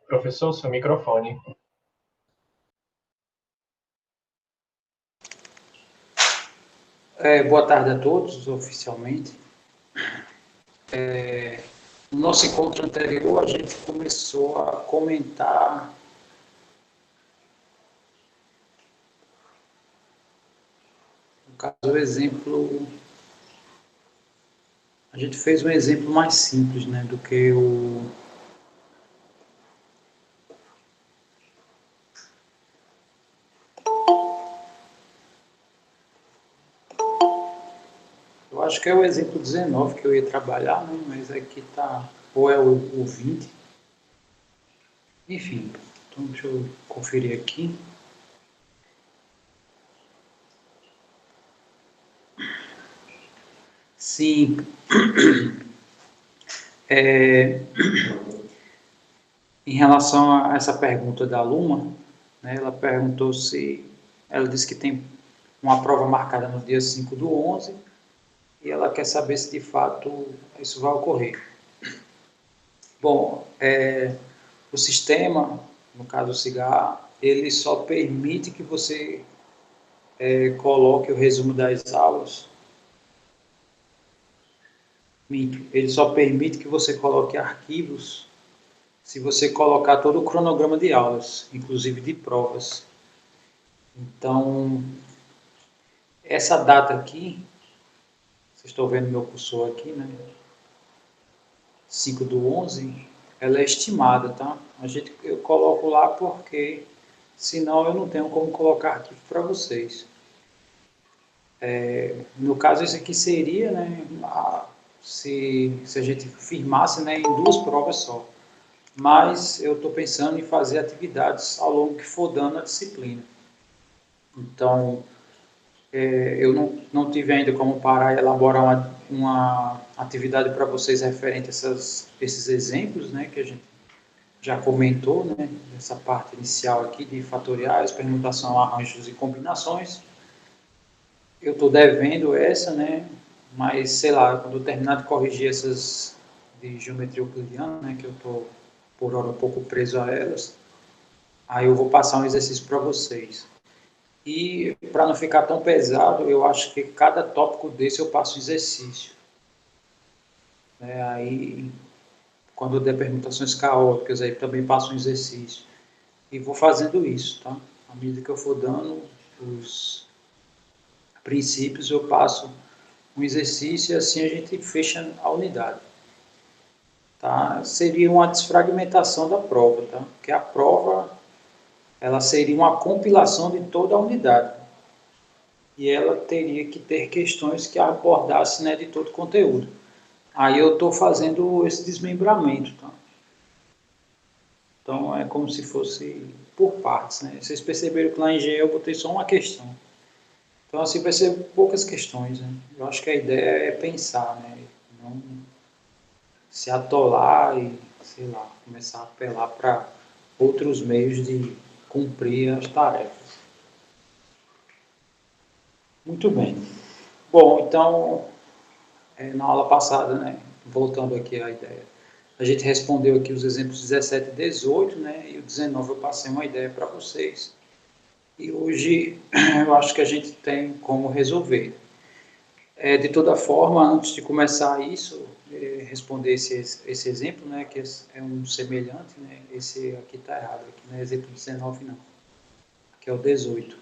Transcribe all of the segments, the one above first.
Professor, seu microfone. Boa tarde a todos, oficialmente. No nosso encontro anterior, a gente começou a comentar no caso, o exemplo. A gente fez um exemplo mais simples, né, do que o. Eu acho que é o exemplo 19 que eu ia trabalhar, né, mas aqui está. Ou é o 20. Enfim, então deixa eu conferir aqui. Sim. Em relação a essa pergunta da Luma, né, ela perguntou se. Ela disse que tem uma prova marcada no dia 5/11 e ela quer saber se de fato isso vai ocorrer. Bom, o sistema, no caso o CIGAR, ele só permite que você coloque o resumo das aulas. Ele só permite que você coloque arquivos se você colocar todo o cronograma de aulas, inclusive de provas. Então, essa data aqui, vocês estão vendo meu cursor aqui, né? 5/11, ela é estimada, tá? Eu coloco lá porque senão eu não tenho como colocar arquivo para vocês. No caso, esse aqui seria, né, se a gente firmasse, né, em 2 provas só. Mas eu estou pensando em fazer atividades ao longo que for dando a disciplina. Então, eu não tive ainda como parar e elaborar uma atividade para vocês referente a esses exemplos, né, que a gente já comentou, né, essa parte inicial aqui de fatoriais, permutação, arranjos e combinações. Eu estou devendo essa, né, mas sei lá, quando eu terminar de corrigir essas de geometria euclidiana, né, que eu estou por hora um pouco preso a elas, aí eu vou passar um exercício para vocês. E para não ficar tão pesado, eu acho que cada tópico desse eu passo um exercício. Aí, quando der permutações caóticas, aí também passo um exercício. E vou fazendo isso, tá? À medida que eu for dando os princípios, eu passo um exercício e assim a gente fecha a unidade. Tá? Seria uma desfragmentação da prova, tá? Porque a prova ela seria uma compilação de toda a unidade. E ela teria que ter questões que abordassem, né, de todo o conteúdo. Aí eu estou fazendo esse desmembramento. Tá? Então é como se fosse por partes. Né? Vocês perceberam que lá em GE eu botei só uma questão. Então assim vai ser poucas questões. Né? Eu acho que a ideia é pensar, né? Não se atolar e, sei lá, começar a apelar para outros meios de cumprir as tarefas. Muito bem. Bom, então, na aula passada, né, voltando aqui à ideia, a gente respondeu aqui os exemplos 17 e 18, né, e o 19 eu passei uma ideia para vocês. E hoje eu acho que a gente tem como resolver. De toda forma, antes de começar isso, responder esse exemplo, né, que é um semelhante, né, esse aqui está errado, aqui não é exemplo 19 não, aqui é o 18.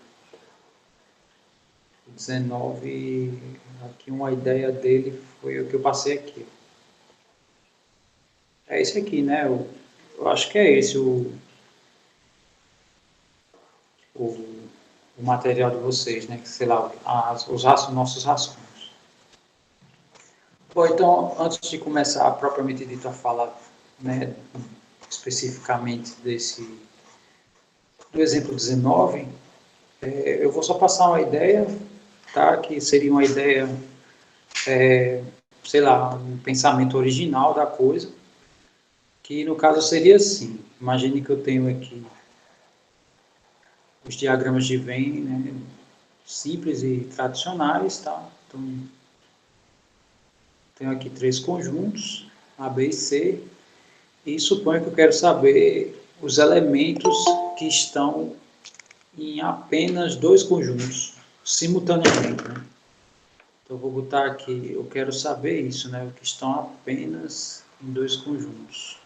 O 19, aqui uma ideia dele foi o que eu passei aqui. É esse aqui, né, eu acho que é esse o material de vocês, né, que sei lá, nossos rascunhos. Bom, então, antes de começar propriamente dito a falar, né, especificamente do exemplo 19, eu vou só passar uma ideia, tá, que seria uma ideia, sei lá, um pensamento original da coisa, que no caso seria assim, imagine que eu tenho aqui os diagramas de Venn, né, simples e tradicionais, tá? Então, tenho aqui 3 conjuntos, A, B e C, e suponho que eu quero saber os elementos que estão em apenas dois conjuntos, simultaneamente, né? Então, eu vou botar aqui, eu quero saber isso, né? Que estão apenas em dois conjuntos.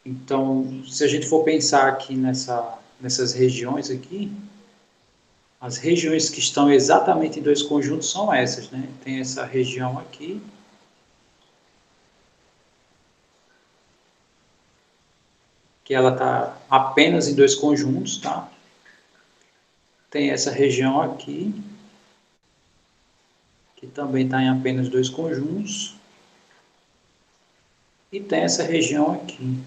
Então, se a gente for pensar aqui nessas regiões aqui, as regiões que estão exatamente em dois conjuntos são essas, né? Tem essa região aqui, que ela está apenas em dois conjuntos, tá? Tem essa região aqui, que também está em apenas dois conjuntos. E tem essa região aqui.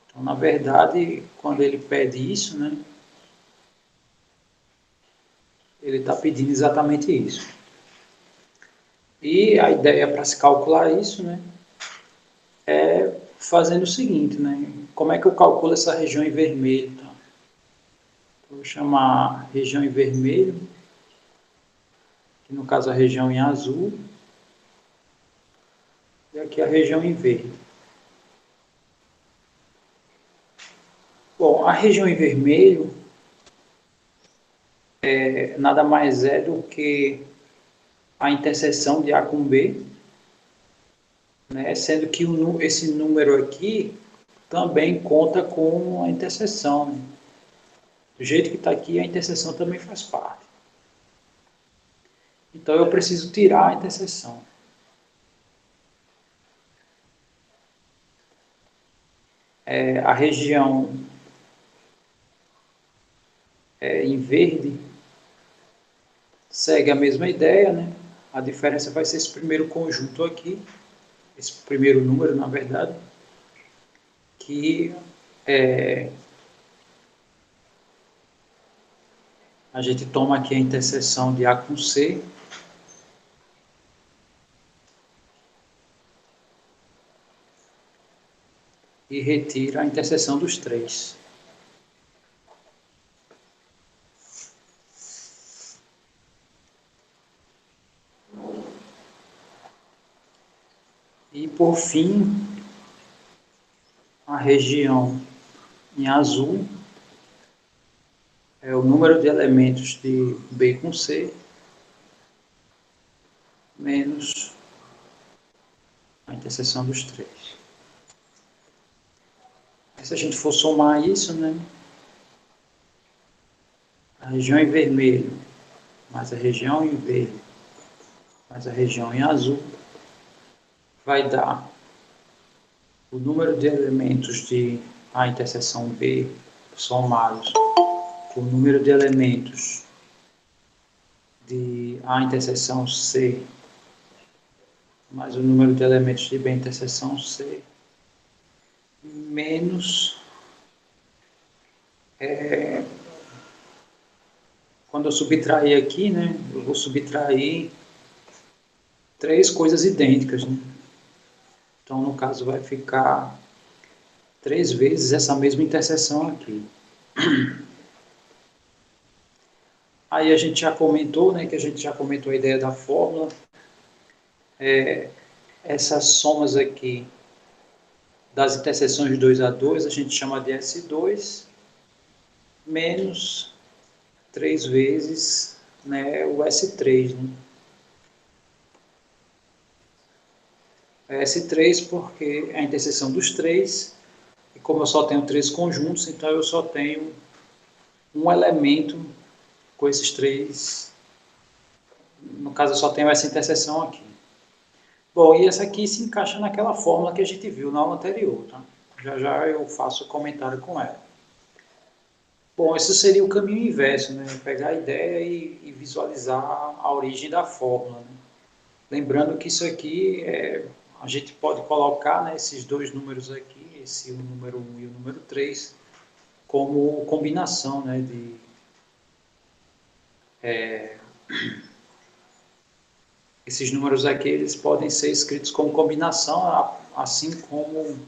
Então, na verdade, quando ele pede isso, né? Ele está pedindo exatamente isso. E a ideia para se calcular isso, né? É fazendo o seguinte, né? Como é que eu calculo essa região em vermelho? Tá? Vou chamar região em vermelho, que no caso a região em azul, e aqui a região em verde. Bom, a região em vermelho nada mais é do que a interseção de A com B, né? Sendo que esse número aqui também conta com a interseção. Né? Do jeito que está aqui, a interseção também faz parte. Então eu preciso tirar a interseção. A região em verde segue a mesma ideia, né? A diferença vai ser esse primeiro conjunto aqui, esse primeiro número, na verdade, que a gente toma aqui a interseção de A com C, e retira a interseção dos três. E, por fim, a região em azul é o número de elementos de B com C menos a interseção dos três. Se a gente for somar isso, né? A região em vermelho mais a região em verde mais a região em azul vai dar o número de elementos de A interseção B somados com o número de elementos de A interseção C mais o número de elementos de B interseção C menos quando eu subtrair aqui, né, eu vou subtrair três coisas idênticas, né? Então, no caso, vai ficar 3 vezes essa mesma interseção aqui. Aí a gente já comentou, né, que a gente já comentou a ideia da fórmula. Essas somas aqui das interseções de 2 a 2 a gente chama de S2 menos 3 vezes, né, o S3. Né? S3 porque é a interseção dos três, e como eu só tenho três conjuntos, então eu só tenho um elemento com esses três, no caso eu só tenho essa interseção aqui. Bom, e essa aqui se encaixa naquela fórmula que a gente viu na aula anterior, tá? Já já eu faço o comentário com ela. Bom, esse seria o caminho inverso, né? Pegar a ideia e visualizar a origem da fórmula. Né? Lembrando que isso aqui a gente pode colocar, né, esses dois números aqui, esse o número 1 e o número 3, como combinação, né, esses números aqui eles podem ser escritos como combinação, assim como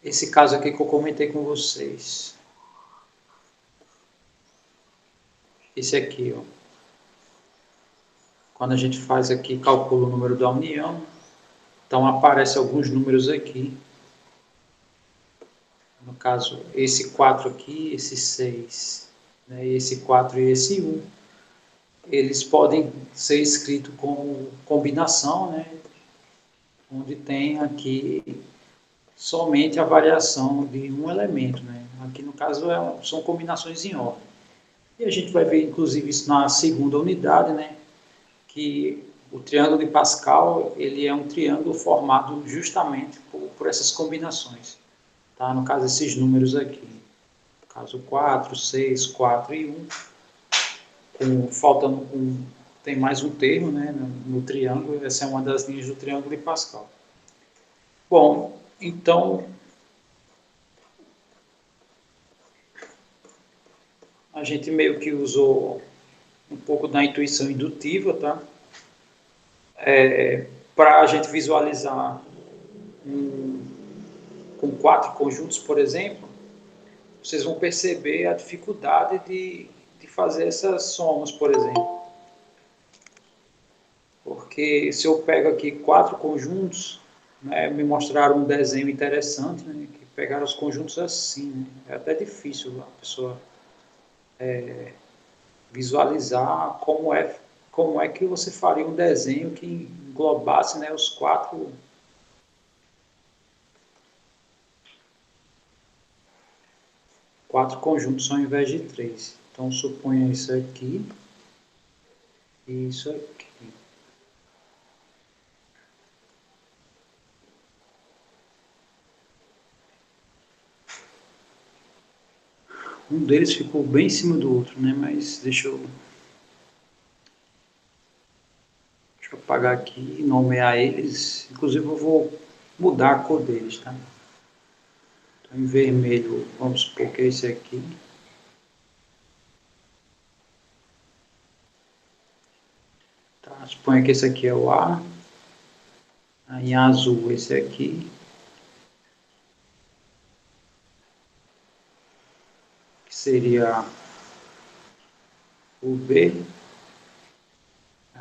esse caso aqui que eu comentei com vocês. Esse aqui, ó. quando a gente faz aqui, calcula o número da união, então aparece alguns números aqui. No caso, esse 4 aqui, esse 6, né, esse 4 e esse 1, eles podem ser escritos como combinação, né, onde tem aqui somente a variação de um elemento. Né. Aqui, no caso, são combinações em ordem. E a gente vai ver, inclusive, isso na segunda unidade, né, que o triângulo de Pascal ele é um triângulo formado justamente por essas combinações. Tá? No caso, esses números aqui. No caso, 4, 6, 4 e 1. Faltando tem mais um termo, né, no triângulo. Essa é uma das linhas do triângulo de Pascal. Bom, então a gente meio que usou um pouco da intuição indutiva, tá? Para a gente visualizar com 4 conjuntos, por exemplo, vocês vão perceber a dificuldade de fazer essas somas, por exemplo. Porque se eu pego aqui 4 conjuntos, né, me mostraram um desenho interessante, né, que pegaram os conjuntos assim. Né, é até difícil a pessoa visualizar como é que você faria um desenho que englobasse, né, os quatro conjuntos ao invés de 3. Então, suponha isso aqui e isso aqui. Um deles ficou bem em cima do outro, né? Mas deixa eu apagar aqui e nomear eles. Inclusive, eu vou mudar a cor deles, tá? Então, em vermelho, vamos supor que é esse aqui. Tá? Suponha que esse aqui é o A. Em azul, esse aqui. Que seria o B.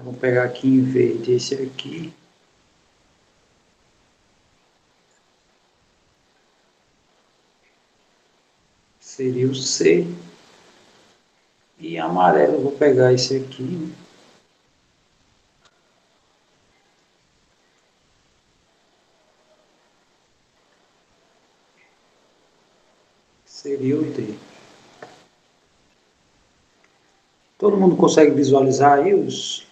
Vamos pegar aqui em verde esse aqui. Seria o C. E amarelo, eu vou pegar esse aqui. Né? Seria o D. Todo mundo consegue visualizar aí os...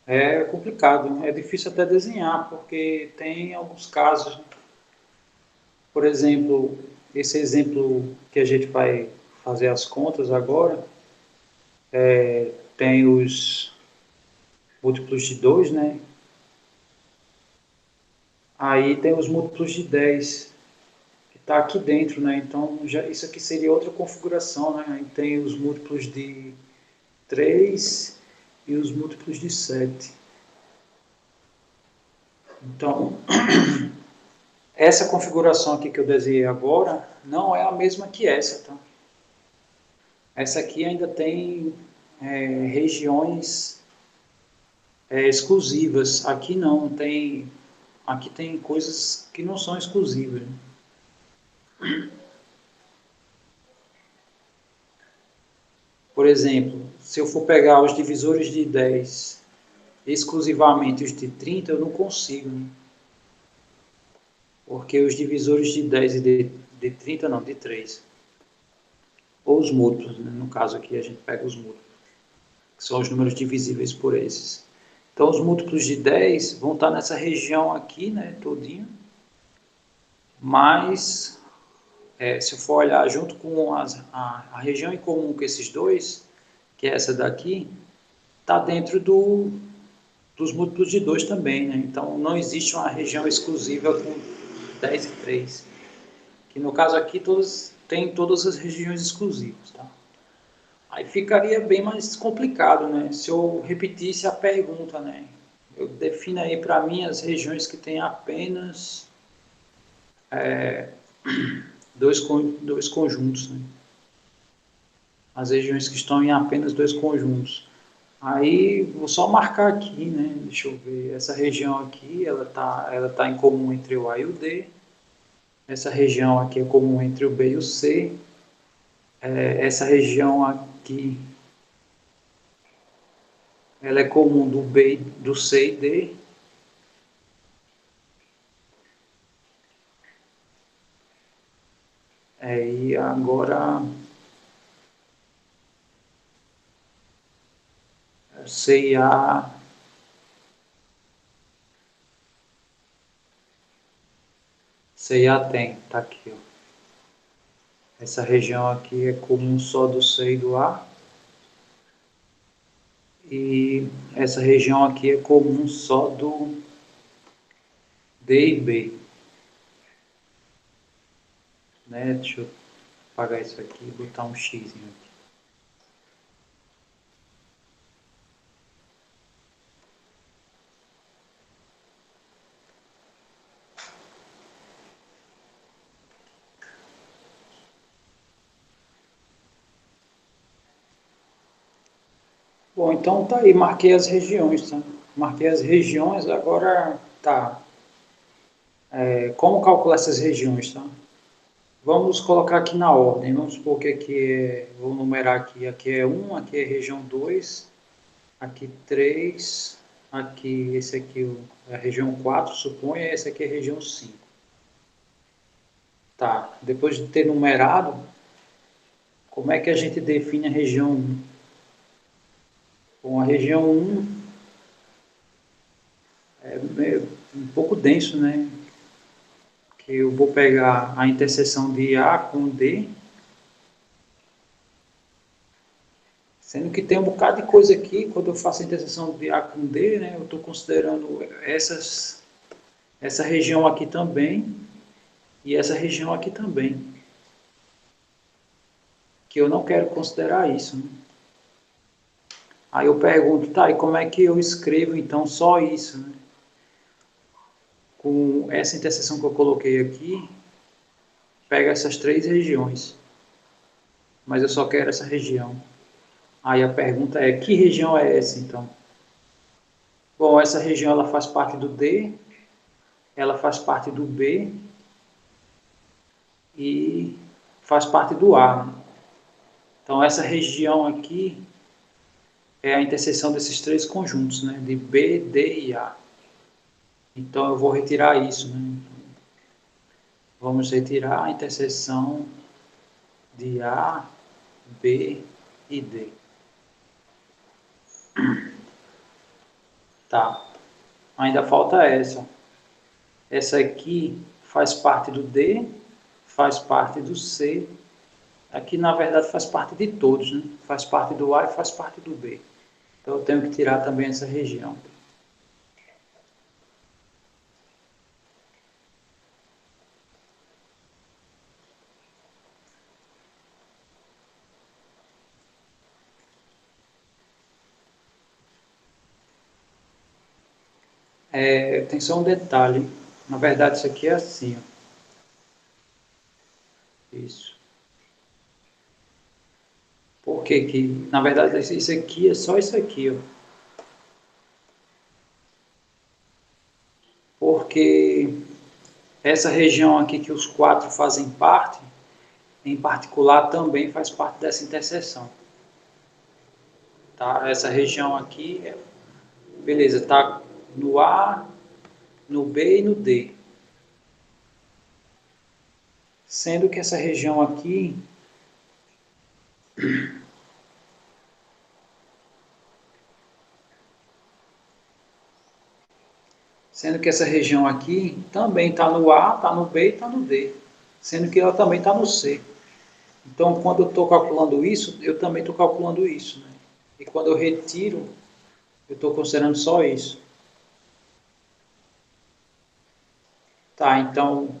É complicado, é difícil até desenhar, porque tem alguns casos. Por exemplo, esse exemplo que a gente vai fazer as contas agora, tem os múltiplos de 2, né? Aí tem os múltiplos de 10, que está aqui dentro, né? Então, isso aqui seria outra configuração, né? Aí tem os múltiplos de 3 e os múltiplos de 7. Então, essa configuração aqui que eu desenhei agora não é a mesma que essa, tá? Essa aqui ainda tem regiões exclusivas. Aqui não, tem. Aqui tem coisas que não são exclusivas. Por exemplo, se eu for pegar os divisores de 10 exclusivamente os de 30, eu não consigo. Né? Porque os divisores de 10 e de 30, não, de 3. Ou os múltiplos, né? No caso aqui a gente pega os múltiplos, que são os números divisíveis por esses. Então os múltiplos de 10 vão estar nessa região aqui, né, todinho. Mas, se eu for olhar junto com a região em comum com esses dois, que é essa daqui, está dentro dos múltiplos de 2 também. Né? Então não existe uma região exclusiva com 10 e 3. Que no caso aqui tem todas as regiões exclusivas. Tá? Aí ficaria bem mais complicado, né? Se eu repetisse a pergunta, né? Eu defino aí para mim as regiões que têm apenas dois conjuntos, né? As regiões que estão em apenas dois conjuntos. Aí, vou só marcar aqui, né? Deixa eu ver. Essa região aqui, ela tá em comum entre o A e o D. Essa região aqui é comum entre o B e o C. Essa região aqui, ela é comum do B, do C e D. E agora, C e A, C e A tem, tá aqui, ó. Essa região aqui é comum só do C e do A. E essa região aqui é comum só do D e B. Né? Deixa eu apagar isso aqui e botar um X aqui. Bom, então tá aí, marquei as regiões, tá? Marquei as regiões, agora tá. Como calcular essas regiões, tá? Vamos colocar aqui na ordem. Vamos supor que aqui vou numerar aqui. Aqui é 1, aqui é região 2, aqui 3, aqui, esse aqui é a região 4, suponha, esse aqui é a região 5. Tá, depois de ter numerado, como é que a gente define a região 1? Bom, a região 1 é um pouco denso, né? Que eu vou pegar a interseção de A com D, sendo que tem um bocado de coisa aqui, quando eu faço a interseção de A com D, né? Eu estou considerando essa região aqui também e essa região aqui também, que eu não quero considerar isso, né? Aí eu pergunto, tá, e como é que eu escrevo então só isso, né? Com essa interseção que eu coloquei aqui, pega essas três regiões, mas eu só quero essa região. Aí a pergunta é, que região é essa então? Bom, essa região ela faz parte do D, ela faz parte do B e faz parte do A, né? Então essa região aqui é a interseção desses três conjuntos, né? De B, D e A. Então eu vou retirar isso, né? Vamos retirar a interseção de A, B e D. Tá. Ainda falta essa. Essa aqui faz parte do D, faz parte do C. Aqui, na verdade, faz parte de todos, né? Faz parte do A e faz parte do B. Então, eu tenho que tirar também essa região. Tem só um detalhe. Na verdade, isso aqui é assim, ó. Isso. Por que que, na verdade, isso aqui é só isso aqui, ó. Porque essa região aqui que os quatro fazem parte, em particular, também faz parte dessa interseção. Tá? Essa região aqui, beleza, tá no A, no B e no D. Sendo que essa região aqui, também está no A, está no B e está no D. Sendo que ela também está no C. Então, quando eu estou calculando isso, eu também estou calculando isso, né? E quando eu retiro, eu estou considerando só isso. Tá, então,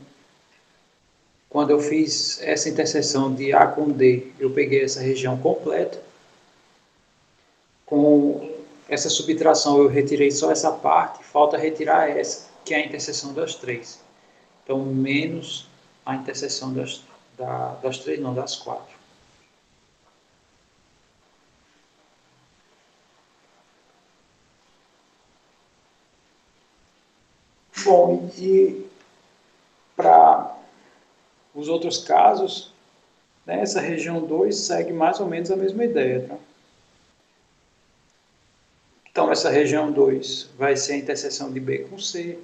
quando eu fiz essa interseção de A com D, eu peguei essa região completa. Com essa subtração, eu retirei só essa parte, falta retirar essa, que é a interseção das três. Então, menos a interseção das três, não, das quatro. Bom, e para os outros casos, né, essa região 2 segue mais ou menos a mesma ideia. Tá? Então, essa região 2 vai ser a interseção de B com C.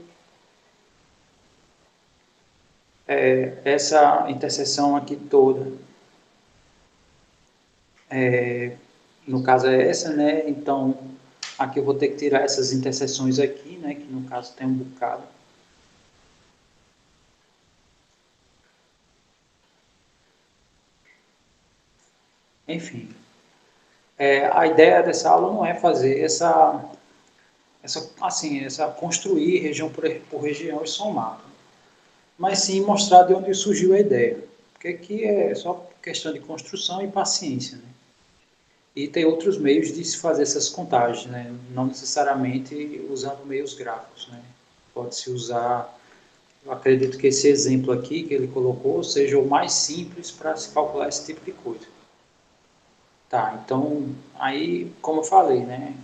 Essa interseção aqui toda, no caso é essa, né? Então, aqui eu vou ter que tirar essas interseções aqui, né? Que no caso tem um bocado. Enfim, a ideia dessa aula não é fazer essa construir região por região e somar, mas sim mostrar de onde surgiu a ideia, porque aqui é só questão de construção e paciência, né? E tem outros meios de se fazer essas contagens, né? Não necessariamente usando meios gráficos, né? Pode-se usar, eu acredito que esse exemplo aqui que ele colocou seja o mais simples para se calcular esse tipo de coisa. Tá, então, aí, como eu falei, né?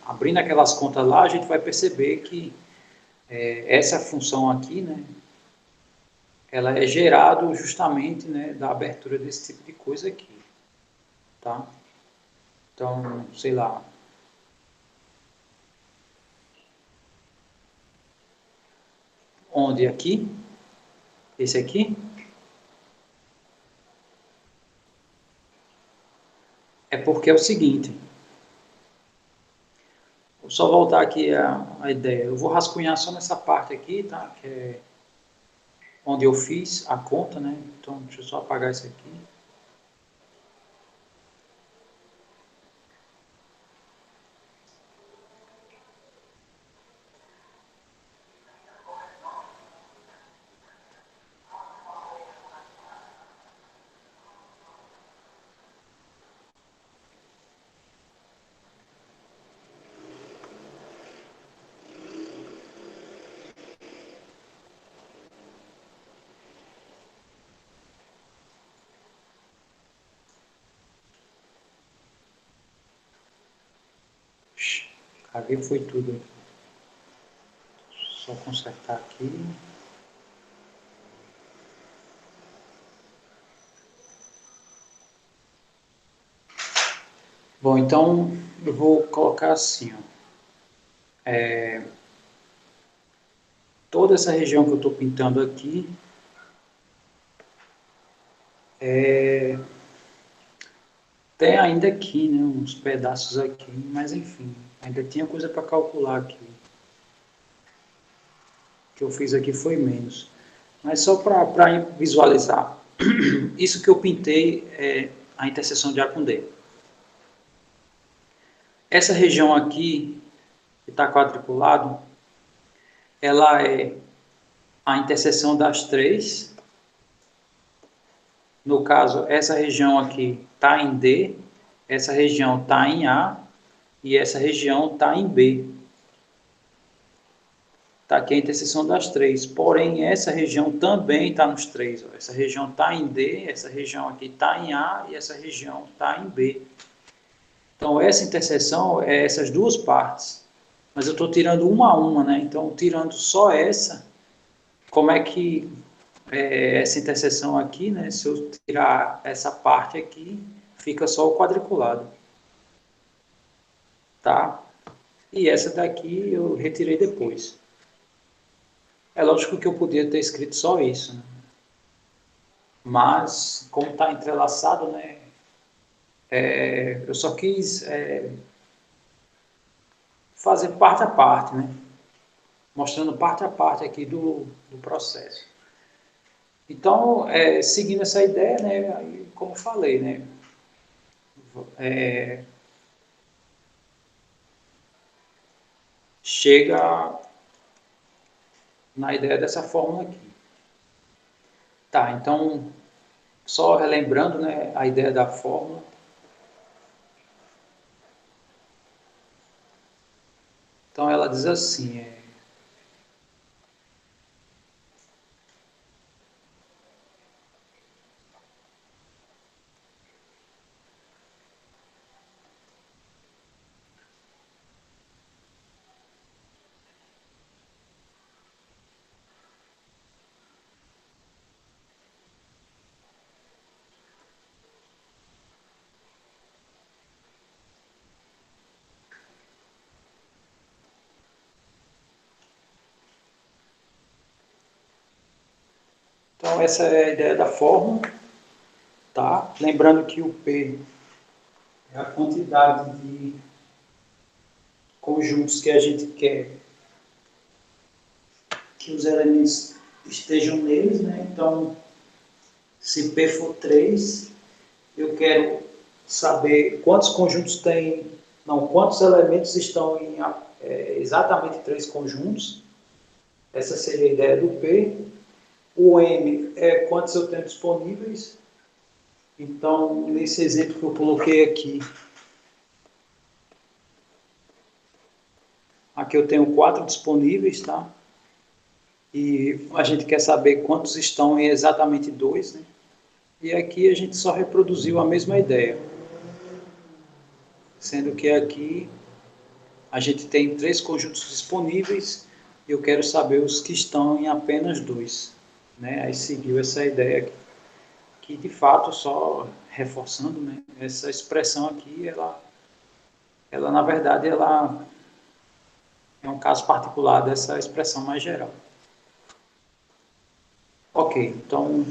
Abrindo aquelas contas lá, a gente vai perceber que essa função aqui, né? Ela é gerado justamente, né, da abertura desse tipo de coisa aqui, tá? Então, sei lá, onde aqui, esse aqui, é porque é o seguinte, vou só voltar aqui a ideia, eu vou rascunhar só nessa parte aqui, tá? Que é onde eu fiz a conta, né? Então, deixa eu só apagar isso aqui. Caguei foi tudo aqui. Só consertar aqui. Bom, então eu vou colocar assim, ó. Toda essa região que eu estou pintando aqui tem ainda aqui, né, uns pedaços aqui, mas enfim, ainda tinha coisa para calcular aqui. O que eu fiz aqui foi menos. Mas só para visualizar, isso que eu pintei é a interseção de A com D. Essa região aqui, que está quadriculado, ela é a interseção das três. No caso, essa região aqui está em D, essa região está em A e essa região está em B. Está aqui a interseção das três. Porém, essa região também está nos três. Ó. Essa região está em D, essa região aqui está em A e essa região está em B. Então, essa interseção é essas duas partes. Mas eu estou tirando uma a uma, né? Então, tirando só essa, como é que essa interseção aqui, né? Se eu tirar essa parte aqui, fica só o quadriculado, tá? E essa daqui eu retirei depois. É lógico que eu podia ter escrito só isso, né? Mas, como está entrelaçado, né? Eu só quis fazer parte a parte, né? Mostrando parte a parte aqui do processo. Então, seguindo essa ideia, né? Como falei, né? Chega na ideia dessa fórmula aqui. Tá, então, só relembrando, né, a ideia da fórmula. Então, ela diz assim, Então, essa é a ideia da fórmula, tá? Lembrando que o P é a quantidade de conjuntos que a gente quer que os elementos estejam neles, né? Então, se P for 3, eu quero saber quantos conjuntos tem, não, quantos elementos estão em exatamente 3 conjuntos. Essa seria a ideia do P. O M é quantos eu tenho disponíveis. Então, nesse exemplo que eu coloquei aqui eu tenho 4 disponíveis, tá? E a gente quer saber quantos estão em exatamente 2, né? E aqui a gente só reproduziu a mesma ideia, sendo que aqui a gente tem 3 conjuntos disponíveis e eu quero saber os que estão em apenas 2, né? Aí seguiu essa ideia aqui, que de fato, só reforçando, né? Essa expressão aqui, ela na verdade, ela é um caso particular dessa expressão mais geral. Ok, então,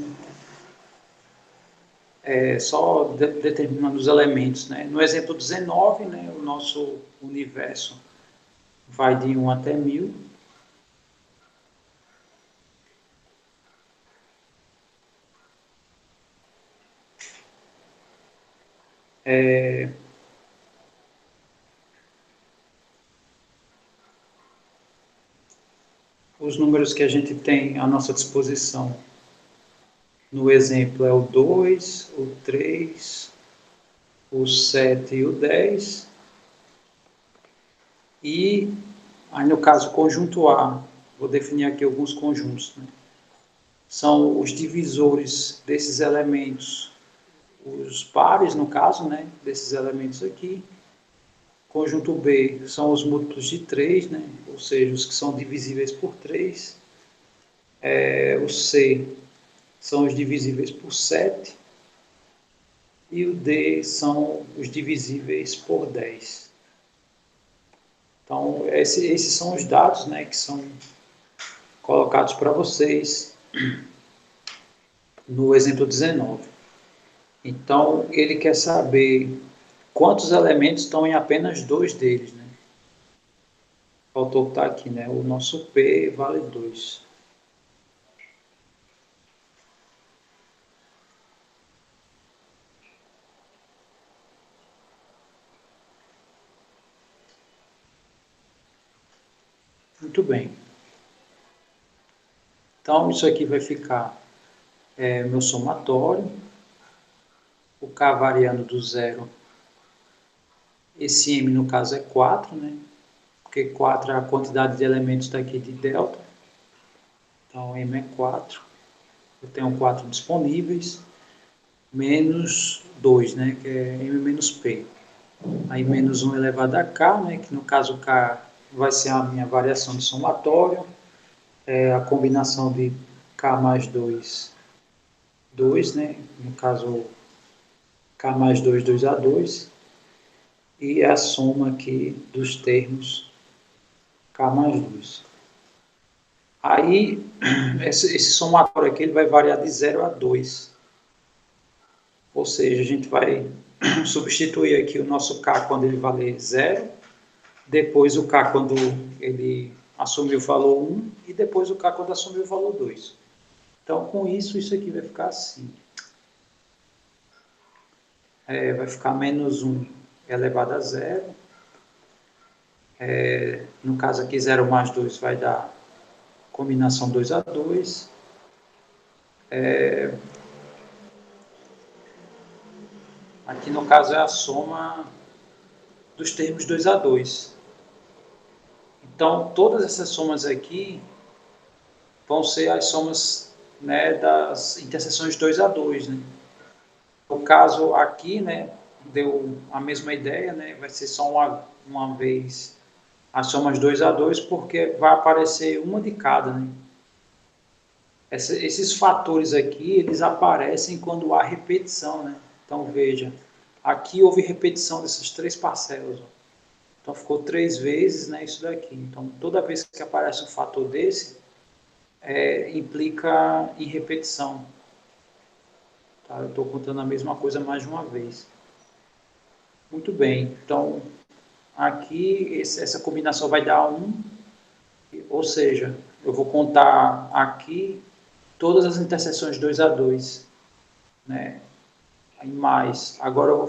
só determinando os elementos, né? No exemplo 19, né, o nosso universo vai de 1 até 1000. Os números que a gente tem à nossa disposição no exemplo é o 2, o 3, o 7 e o 10. E aí no caso conjunto A, vou definir aqui alguns conjuntos, né? São os divisores desses elementos, os pares no caso, né, desses elementos aqui. Conjunto B são os múltiplos de 3, né, ou seja, os que são divisíveis por 3. O C são os divisíveis por 7. E o D são os divisíveis por 10. Então, esses são os dados, né, que são colocados para vocês no exemplo 19. Então, ele quer saber quantos elementos estão em apenas 2 deles, né? Faltou estar aqui, né? O nosso P vale 2. Muito bem. Então, isso aqui vai ficar meu somatório, o K variando do zero. Esse M, no caso, é 4, né? Porque 4 é a quantidade de elementos daqui de delta. Então, M é 4. Eu tenho 4 disponíveis, menos 2, né? Que é M menos P. Aí, menos 1 elevado a K, né? Que no caso, K vai ser a minha variação de somatório. A combinação de K mais 2, 2, né? No caso, K mais 2, 2A2. E a soma aqui dos termos K mais 2. Aí, esse somatório aqui ele vai variar de 0 a 2. Ou seja, a gente vai substituir aqui o nosso K quando ele valer 0, depois o K quando ele assumir o valor 1 e depois o K quando assumir o valor 2. Então, com isso aqui vai ficar assim. Vai ficar menos 1 elevado a 0. No caso aqui, 0 mais 2 vai dar combinação 2A2. Aqui no caso é a soma dos termos 2A2. Então, todas essas somas aqui vão ser as somas, né, das interseções 2A2. Né? No caso aqui, né, deu a mesma ideia, né, vai ser só uma vez as somas 2A2, porque vai aparecer uma de cada. Né? Esses fatores aqui, eles aparecem quando há repetição. Né? Então, veja, aqui houve repetição dessas 3 parcelas. Ó. Então, ficou 3 vezes, né, isso daqui. Então, toda vez que aparece um fator desse, implica em repetição. Tá? Eu estou contando a mesma coisa mais de uma vez. Muito bem, então aqui essa combinação vai dar 1, ou seja, eu vou contar aqui todas as interseções 2 a 2, né? Em mais. Agora eu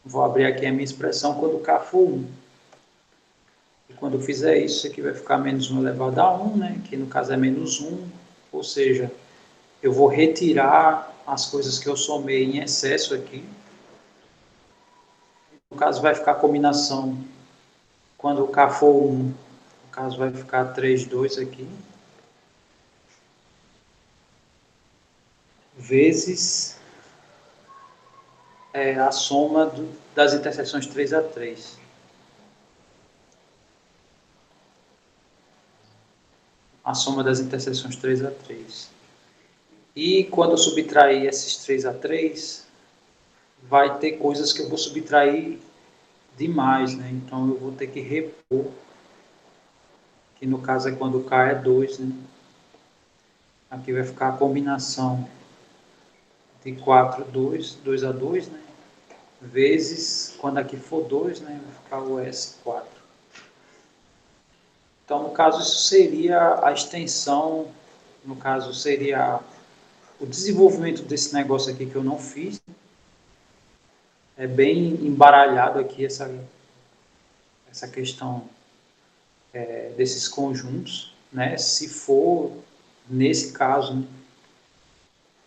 vou abrir aqui a minha expressão quando k for 1. E quando eu fizer isso, isso aqui vai ficar menos 1 elevado a 1, né? Que no caso é menos 1, ou seja, eu vou retirar as coisas que eu somei em excesso aqui. No caso vai ficar a combinação, quando o k for 1, no caso vai ficar 3, 2 aqui, vezes a soma das interseções 3 a 3. A soma das interseções 3 a 3. E quando eu subtrair esses 3 a 3, vai ter coisas que eu vou subtrair demais, né? Então eu vou ter que repor, que no caso é quando o k é 2, né? Aqui vai ficar a combinação de 4, 2, 2 a 2, né? Vezes, quando aqui for 2, né? Vai ficar o S4. Então, no caso, isso seria a extensão, no caso, seria o desenvolvimento desse negócio aqui que eu não fiz. É bem embaralhado aqui essa questão desses conjuntos, né? Se for nesse caso,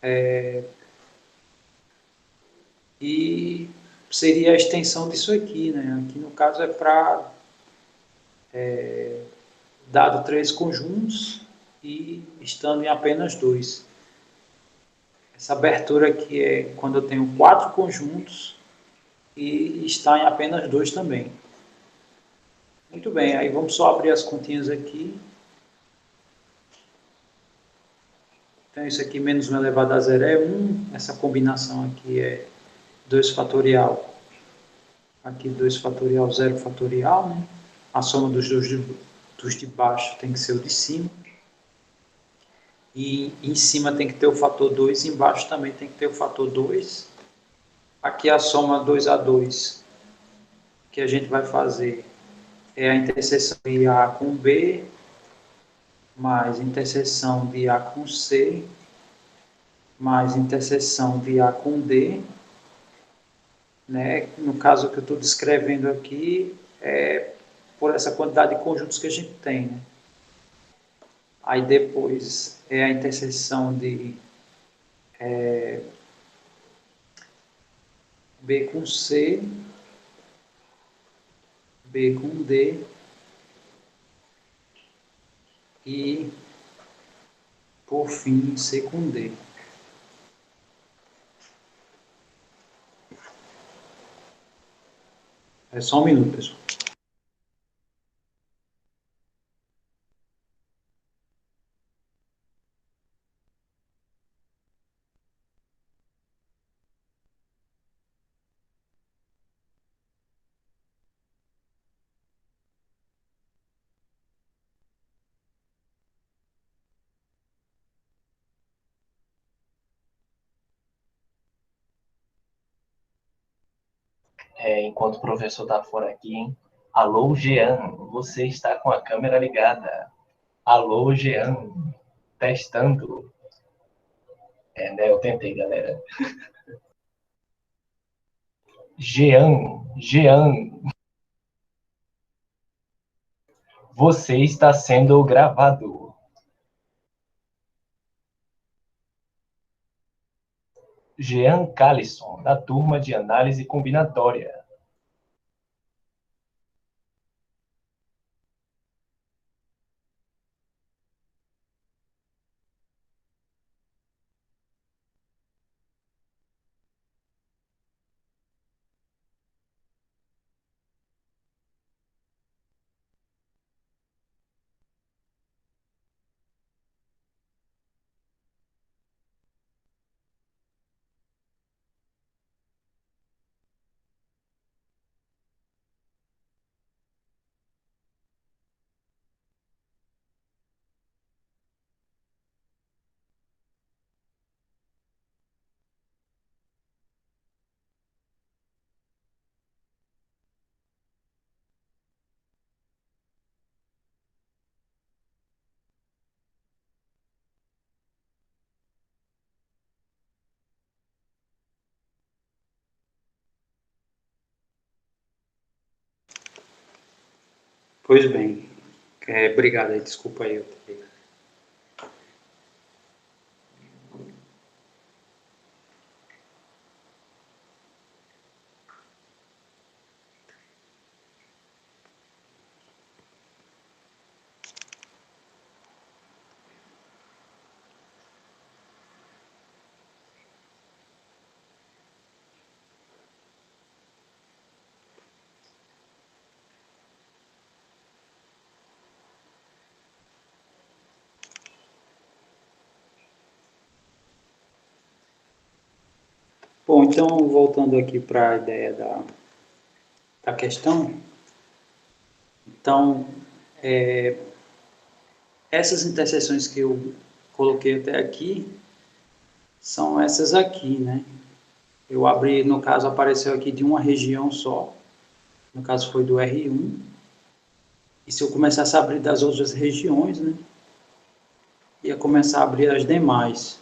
né? E seria a extensão disso aqui, né? Aqui no caso é para dado três conjuntos e estando em apenas dois. Essa abertura aqui é quando eu tenho quatro conjuntos e está em apenas dois também. Muito bem, aí vamos só abrir as continhas aqui. Então, isso aqui menos 1 elevado a zero é 1. Essa combinação aqui é 2 fatorial. Aqui 2 fatorial, 0 fatorial, né? A soma dos de baixo tem que ser o de cima. E em cima tem que ter o fator 2, embaixo também tem que ter o fator 2. Aqui a soma 2 a 2 que a gente vai fazer é a interseção de A com B, mais interseção de A com C, mais interseção de A com D, né? No caso que eu estou descrevendo aqui, é por essa quantidade de conjuntos que a gente tem, né? Aí depois é a interseção de B com C, B com D e, por fim, C com D. É só um minuto, pessoal. Enquanto o professor está fora aqui, hein? Alô, Jean, você está com a câmera ligada. Alô, Jean, testando. Né, eu tentei, galera. Jean, você está sendo gravado. Jean Calisson, da turma de análise combinatória. Pois bem, obrigado aí, desculpa aí. Bom, então, voltando aqui para a ideia da questão, então, essas interseções que eu coloquei até aqui, são essas aqui, né? Eu abri, no caso, apareceu aqui de uma região só, no caso foi do R1, e se eu começasse a abrir das outras regiões, né, ia começar a abrir as demais.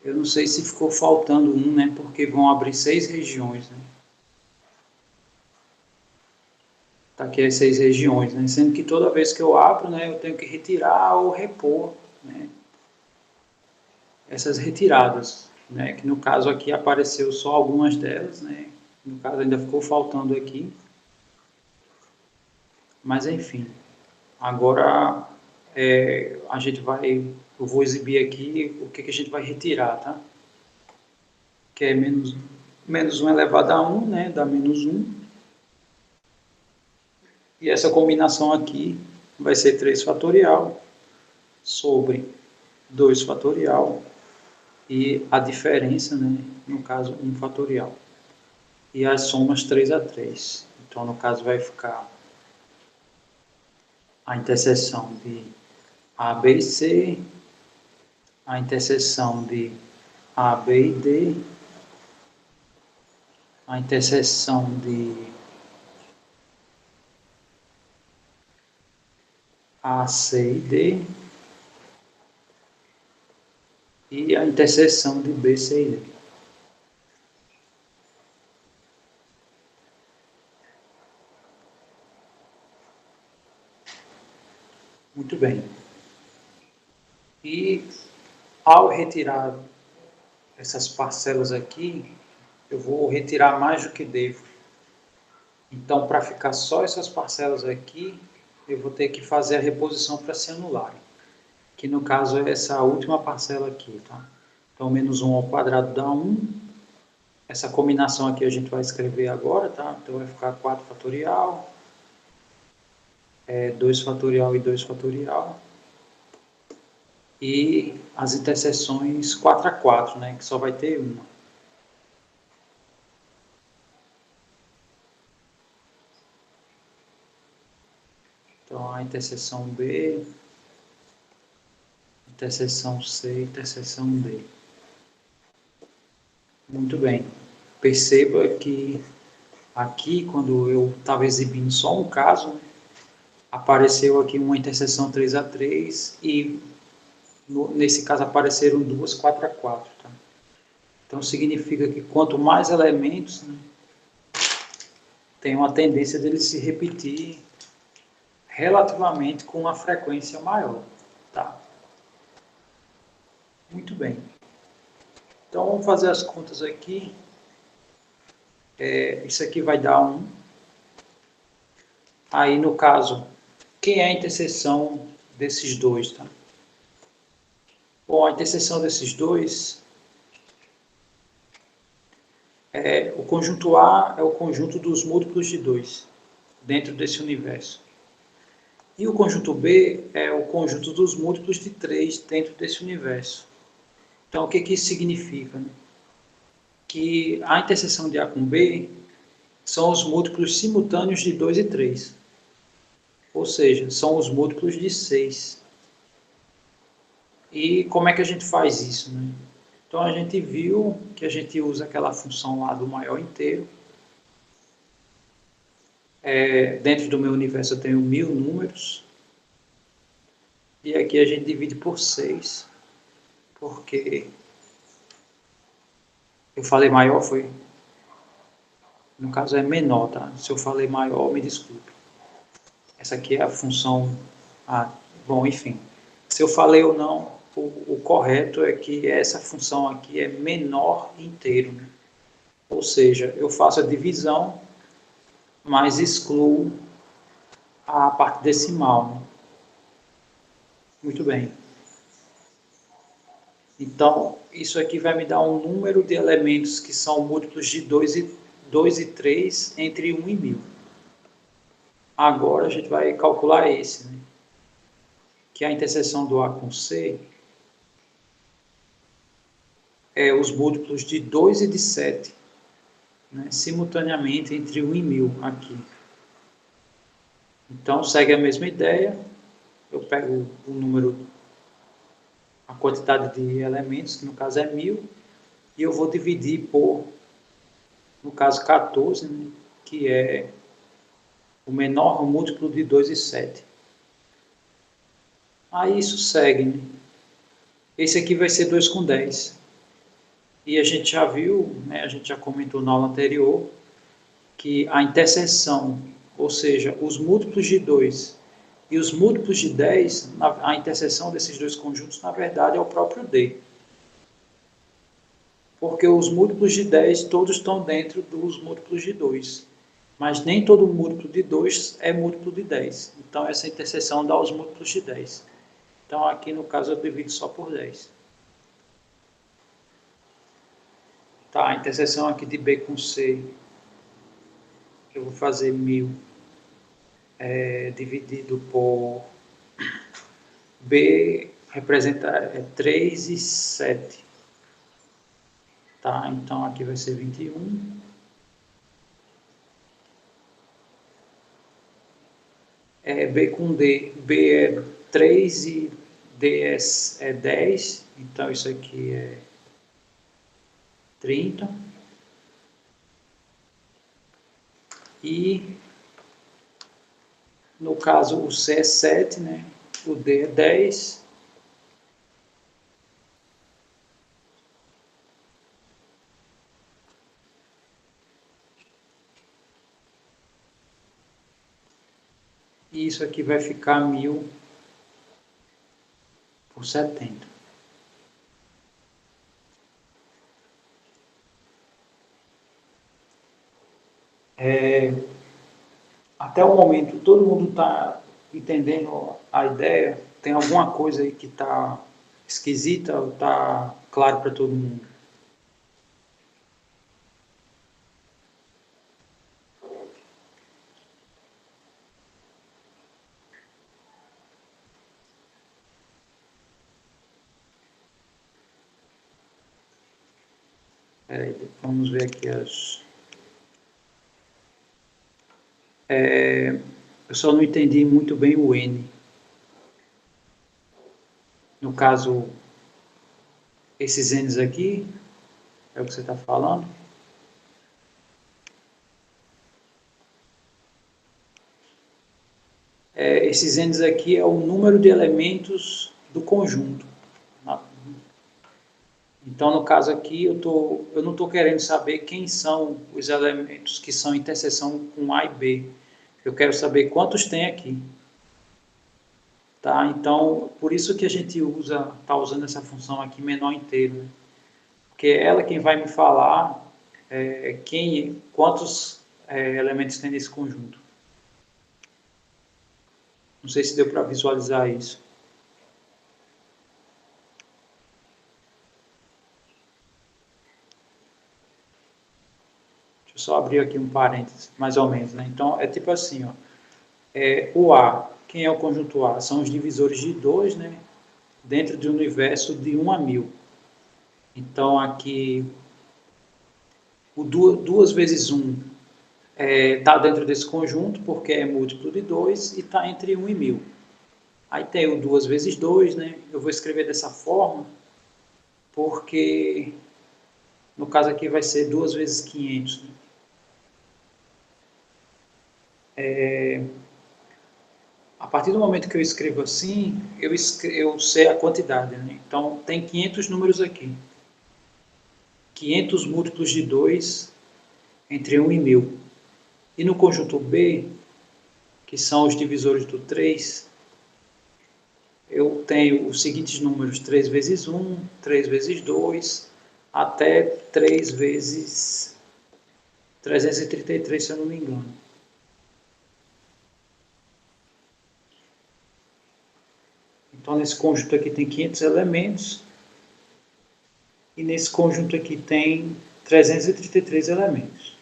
Eu não sei se ficou faltando um, né, porque vão abrir 6 regiões, né. Tá aqui as 6 regiões, né, sendo que toda vez que eu abro, né, eu tenho que retirar ou repor, né, essas retiradas, né, que no caso aqui apareceu só algumas delas, né, no caso ainda ficou faltando aqui, mas enfim, agora a gente vai, eu vou exibir aqui o que a gente vai retirar, tá? Que é menos 1 elevado a 1, né, dá menos 1, e essa combinação aqui vai ser 3 fatorial sobre 2 fatorial e a diferença, né, no caso 1 fatorial. E as somas 3 a 3. Então, no caso, vai ficar a interseção de A, B e C, a interseção de A, B e D, a interseção de A, C e D e a interseção de B, C e D. Muito bem. E ao retirar essas parcelas aqui, eu vou retirar mais do que devo. Então, para ficar só essas parcelas aqui, eu vou ter que fazer a reposição para se anularem, que no caso é essa última parcela aqui, tá? Então, menos 1 ao quadrado dá 1. Essa combinação aqui a gente vai escrever agora, tá? Então, vai ficar 4 fatorial, 2 fatorial e 2 fatorial. E as interseções 4 a 4, né? Que só vai ter uma. Então, a interseção B, interseção C, interseção D. Muito bem. Perceba que aqui, quando eu estava exibindo só um caso, né, apareceu aqui uma interseção 3 a 3 e nesse caso apareceram duas 4 a 4. Tá? Então significa que quanto mais elementos, né, tem uma tendência dele se repetir relativamente com uma frequência maior. Tá? Muito bem. Então vamos fazer as contas aqui. Isso aqui vai dar 1. Aí no caso, quem é a interseção desses dois? Tá? Bom, a interseção desses dois, o conjunto A é o conjunto dos múltiplos de 2 dentro desse universo. E o conjunto B é o conjunto dos múltiplos de 3 dentro desse universo. Então, o que isso significa? Né? Que a interseção de A com B são os múltiplos simultâneos de 2 e 3. Ou seja, são os múltiplos de 6. E como é que a gente faz isso? Né? Então, a gente viu que a gente usa aquela função lá do maior inteiro. Dentro do meu universo eu tenho 1000 números. E aqui a gente divide por 6. Porque eu falei maior, foi? No caso é menor, tá? Se eu falei maior, me desculpe. Essa aqui é a função A. Bom, enfim, se eu falei ou não, o correto é que essa função aqui é menor inteiro, né? Ou seja, eu faço a divisão, mas excluo a parte decimal, né? Muito bem. Então, isso aqui vai me dar um número de elementos que são múltiplos de 2 e 3 entre 1 e 1000. Agora a gente vai calcular esse, né? Que é a interseção do A com C é os múltiplos de 2 e de 7, né? Simultaneamente entre 1 e 1000 aqui. Então, segue a mesma ideia. Eu pego o número, a quantidade de elementos, que no caso é 1000, e eu vou dividir por, no caso, 14, né? Que é o menor múltiplo de 2 e 7. Aí isso segue, né? Esse aqui vai ser 2 com 10. E a gente já viu, né, a gente já comentou na aula anterior, que a interseção, ou seja, os múltiplos de 2 e os múltiplos de 10, a interseção desses dois conjuntos, na verdade, é o próprio D. Porque os múltiplos de 10 todos estão dentro dos múltiplos de 2. Mas nem todo múltiplo de 2 é múltiplo de 10. Então, essa interseção dá os múltiplos de 10. Então, aqui no caso, eu divido só por 10. Tá, a interseção aqui de B com C, eu vou fazer 1000 dividido por B, representa 3 e 7. Tá, então aqui vai ser 21. B com D, B é 3 e D é 10, então isso aqui é 30. E no caso o C é 7, né? O D é 10. E isso aqui vai ficar 1000 por 70. Até o momento, todo mundo está entendendo a ideia? Tem alguma coisa aí que está esquisita ou está claro para todo mundo? Vamos ver aqui as... eu só não entendi muito bem o N. No caso, esses N's aqui, é o que você está falando? Esses N's aqui é o número de elementos do conjunto. Então, no caso aqui, eu não estou querendo saber quem são os elementos que são interseção com A e B. Eu quero saber quantos tem aqui. Tá? Então, por isso que a gente está usando essa função aqui menor inteiro. Né? Porque é ela quem vai me falar quantos elementos tem nesse conjunto. Não sei se deu para visualizar isso. Deixa eu só abrir aqui um parênteses, mais ou menos. Né? Então, é tipo assim, ó, o A, quem é o conjunto A? São os divisores de 2, né? Dentro de um universo de 1 a 1000. Então, aqui, o 2 vezes 1 está dentro desse conjunto, porque é múltiplo de 2 e está entre 1 e 1000. Aí tem o 2 vezes 2, né? Eu vou escrever dessa forma, porque no caso aqui vai ser 2 vezes 500. Né? A partir do momento que eu escrevo assim, eu sei a quantidade. Né? Então, tem 500 números aqui. 500 múltiplos de 2 entre 1 e 1000. E no conjunto B, que são os divisores do 3, eu tenho os seguintes números: 3 vezes 1, 3 vezes 2, até 3 vezes 333, se eu não me engano. Então, nesse conjunto aqui tem 500 elementos, e nesse conjunto aqui tem 333 elementos.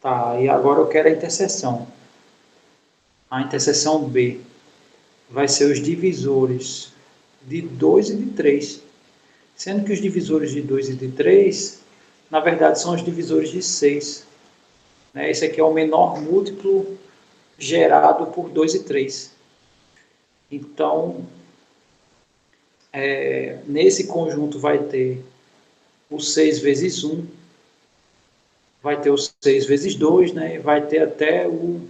Tá, e agora eu quero a interseção. A interseção B vai ser os divisores de 2 e de 3. Sendo que os divisores de 2 e de 3, na verdade, são os divisores de 6. Né? Esse aqui é o menor múltiplo gerado por 2 e 3. Então, nesse conjunto vai ter o 6 vezes 1, vai ter o 6 vezes 2, né? Vai ter até o...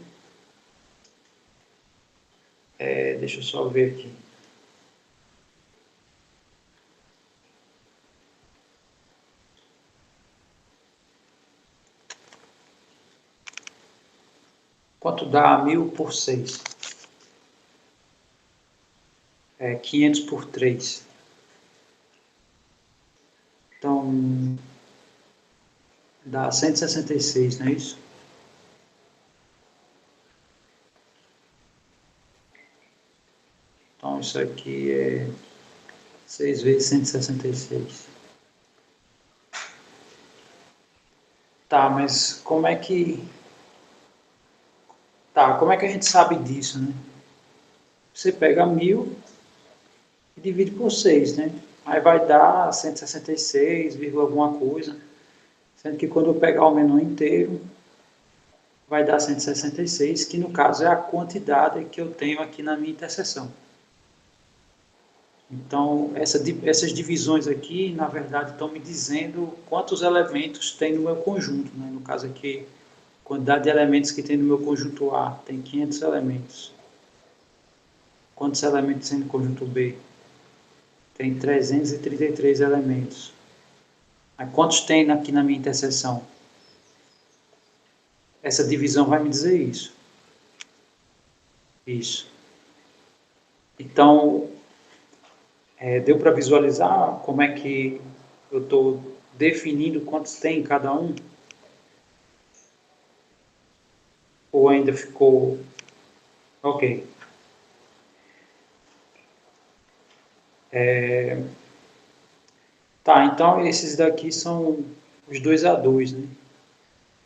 deixa eu só ver aqui. Quanto dá 1000 por 6? 500 por 3. Então, dá 166, não é isso? Então, isso aqui é 6 vezes 166. Tá, mas como é que... Tá, como é que a gente sabe disso, né? Você pega 1000 e divide por 6, né? Aí vai dar 166, alguma coisa. Sendo que quando eu pegar o menor inteiro, vai dar 166, que no caso é a quantidade que eu tenho aqui na minha interseção. Então, essas divisões aqui, na verdade, estão me dizendo quantos elementos tem no meu conjunto. Né? No caso aqui, a quantidade de elementos que tem no meu conjunto A tem 500 elementos. Quantos elementos tem no conjunto B? Tem 333 elementos. Mas quantos tem aqui na minha interseção? Essa divisão vai me dizer isso. Isso. Então, deu para visualizar como é que eu estou definindo quantos tem em cada um? Ou ainda ficou... Ok. Tá, então esses daqui são os 2A2, né?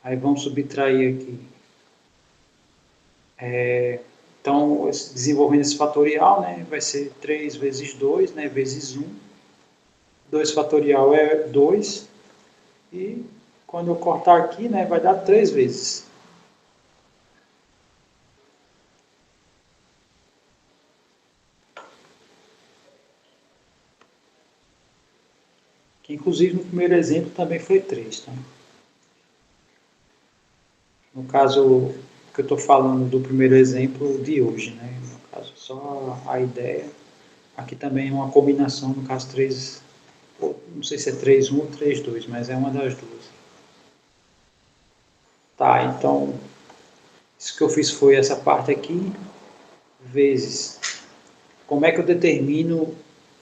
Aí vamos subtrair aqui. Então, desenvolvendo esse fatorial, né, vai ser 3 vezes 2, né, vezes 1. 2 fatorial é 2. E quando eu cortar aqui, né, vai dar 3 vezes. Que inclusive no primeiro exemplo também foi 3. Tá? No caso que eu estou falando do primeiro exemplo de hoje, né? No caso, só a ideia. Aqui também é uma combinação, no caso 3, não sei se é 3,1 ou 3,2, mas é uma das duas. Tá, então, isso que eu fiz foi essa parte aqui, vezes. Como é que eu determino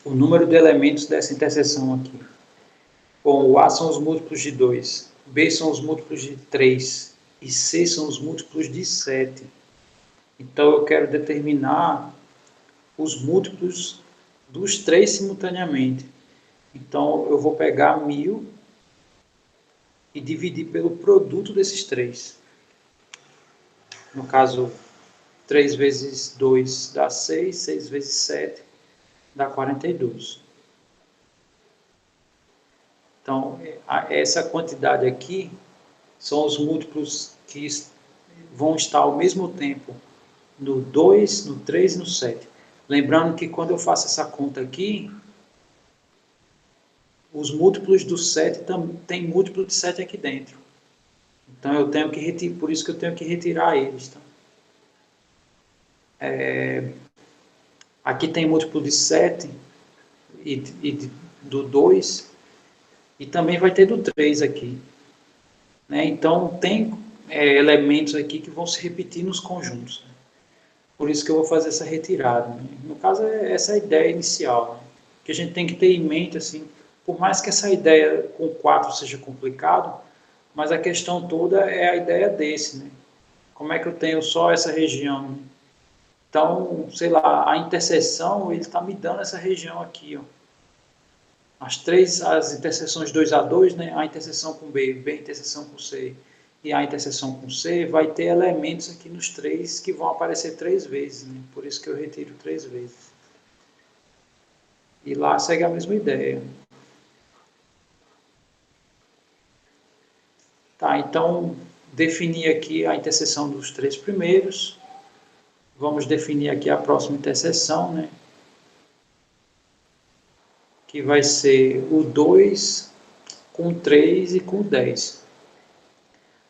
o número de elementos dessa interseção aqui? Bom, o A são os múltiplos de 2, B são os múltiplos de 3 e C são os múltiplos de 7. Então, eu quero determinar os múltiplos dos 3 simultaneamente. Então, eu vou pegar 1000 e dividir pelo produto desses 3. No caso, 3 vezes 2 dá 6, 6 vezes 7 dá 42. Então, essa quantidade aqui são os múltiplos que vão estar ao mesmo tempo no 2, no 3 e no 7. Lembrando que quando eu faço essa conta aqui, os múltiplos do 7 tem múltiplo de 7 aqui dentro. Então eu tenho que retirar, por isso que eu tenho que retirar eles. Tá? Aqui tem múltiplo de 7 e do 2, e também vai ter do 3 aqui. né? Então, tem elementos aqui que vão se repetir nos conjuntos. Né? Por isso que eu vou fazer essa retirada. Né? No caso, essa é a ideia inicial, né? Que a gente tem que ter em mente, assim, por mais que essa ideia com 4 seja complicado, mas a questão toda é a ideia desse, né? Como é que eu tenho só essa região? Né? Então, sei lá, a interseção, ele está me dando essa região aqui, ó. As interseções 2 a 2, né? A interseção com B, B interseção com C e a interseção com C, vai ter elementos aqui nos três que vão aparecer 3 vezes, né? Por isso que eu retiro 3 vezes. E lá segue a mesma ideia. Tá, então, definir aqui a interseção dos 3 primeiros. Vamos definir aqui a próxima interseção, né? Que vai ser o 2 com 3 e com 10.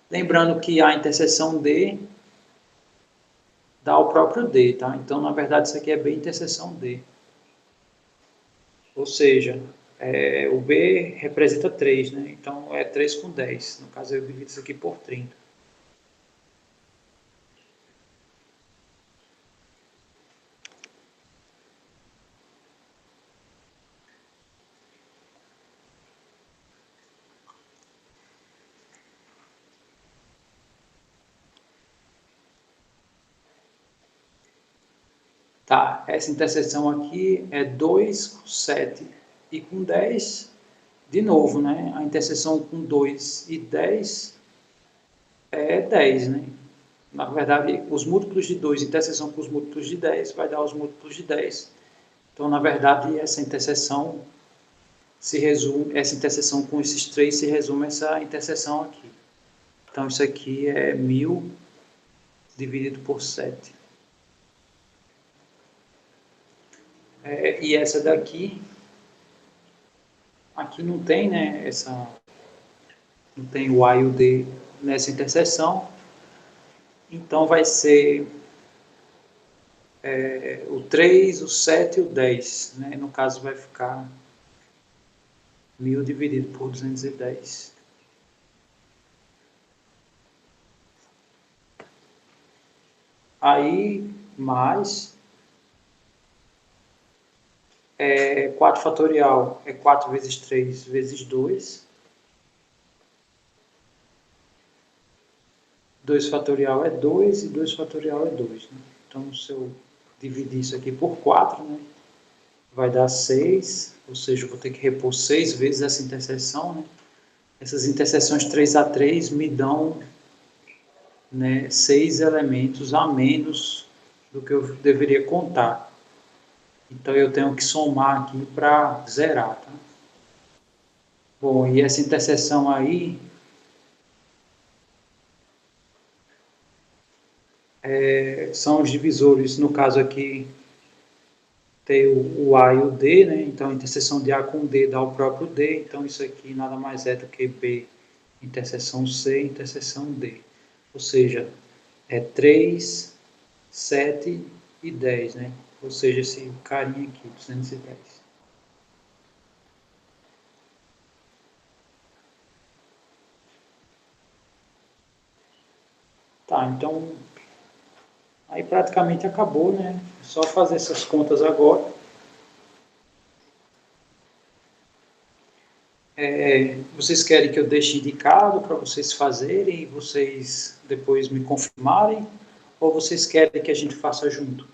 Lembrando que a interseção D dá o próprio D, tá? Então, na verdade, isso aqui é B interseção D. Ou seja, o B representa 3, né? Então, é 3 com 10. No caso, eu divido isso aqui por 30. Tá, essa interseção aqui é 2 com 7 e com 10. De novo, né? A interseção com 2 e 10 é 10, né? Na verdade, os múltiplos de 2, interseção com os múltiplos de 10, vai dar os múltiplos de 10. Então, na verdade, essa interseção com esses três se resume a essa interseção aqui. Então, isso aqui é 1000 dividido por 7. E essa daqui, aqui não tem, né, não tem o A e o D nessa interseção, então vai ser o 3, o 7 e o 10, né? No caso vai ficar 1000 dividido por 210. Aí, mais 4 fatorial é 4 vezes 3 vezes 2. 2 fatorial é 2 e 2 fatorial é 2. Né? Então, se eu dividir isso aqui por 4, né, vai dar 6, ou seja, eu vou ter que repor 6 vezes essa interseção. Né? Essas interseções 3 a 3 me dão, né, 6 elementos a menos do que eu deveria contar. Então, eu tenho que somar aqui para zerar. Tá? Bom, e essa interseção aí são os divisores, no caso aqui tem o A e o D, né? Então a interseção de A com D dá o próprio D, então isso aqui nada mais é do que B interseção C, interseção D. Ou seja, é 3, 7 e 10, né? Ou seja, esse carinha aqui, 210. Tá, então aí praticamente acabou, né? É só fazer essas contas agora. Vocês querem que eu deixe indicado para vocês fazerem e vocês depois me confirmarem? Ou vocês querem que a gente faça junto?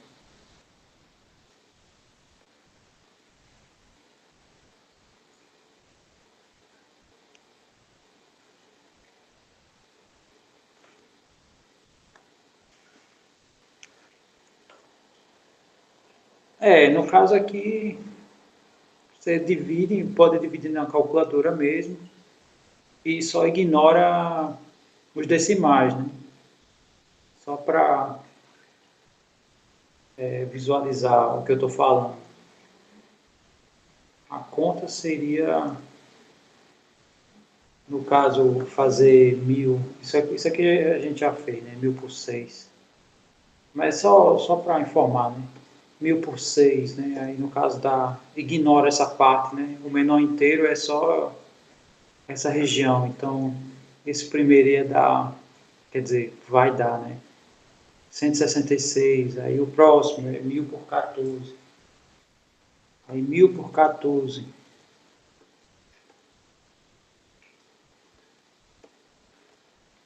No caso aqui, você divide, pode dividir na calculadora mesmo, e só ignora os decimais, né? Só para visualizar o que eu estou falando. A conta seria, no caso, fazer 1000, isso aqui a gente já fez, né? 1000 por 6. Mas só para informar, né? 1000 por 6, né? Aí no caso ignora essa parte, né? O menor inteiro é só essa região. Então, esse primeiro ia dar, quer dizer, vai dar, né? 166, aí o próximo é 1000 por 14. Aí 1000 por 14.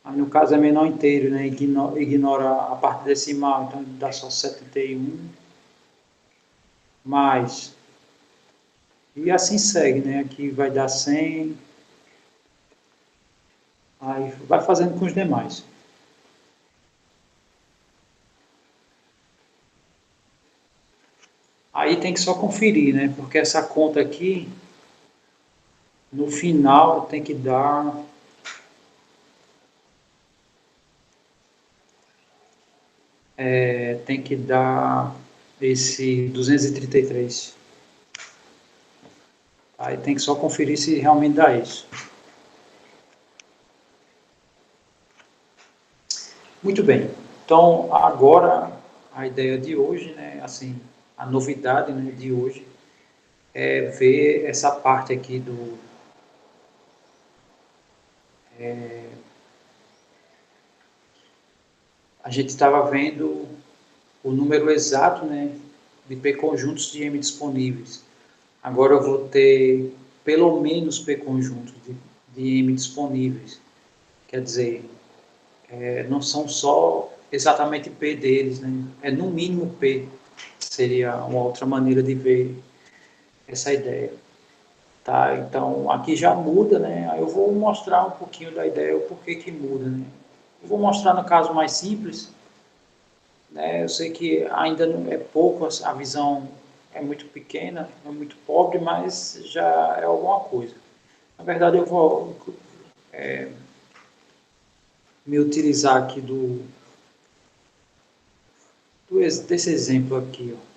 Aí no caso é menor inteiro, né? Ignora a parte decimal, então dá só 71. Mais. E assim segue, né? Aqui vai dar 100. Aí vai fazendo com os demais. Aí tem que só conferir, né? Porque essa conta aqui, no final, tem que dar... tem que dar esse 233. Aí tem que só conferir se realmente dá isso. Muito bem. Então, agora, a ideia de hoje, né? Assim, a novidade, né, de hoje é ver essa parte aqui do... a gente estava vendo o número exato, né, de P conjuntos de M disponíveis. Agora eu vou ter pelo menos P conjuntos de M disponíveis. Quer dizer, não são só exatamente P deles, né? É no mínimo P. Seria uma outra maneira de ver essa ideia. Tá? Então, aqui já muda, né? Aí eu vou mostrar um pouquinho da ideia, o porquê que muda, né? Eu vou mostrar no caso mais simples, né? Eu sei que ainda não é pouco, a visão é muito pequena, é muito pobre, mas já é alguma coisa. Na verdade, eu vou me utilizar aqui desse exemplo aqui. Ó.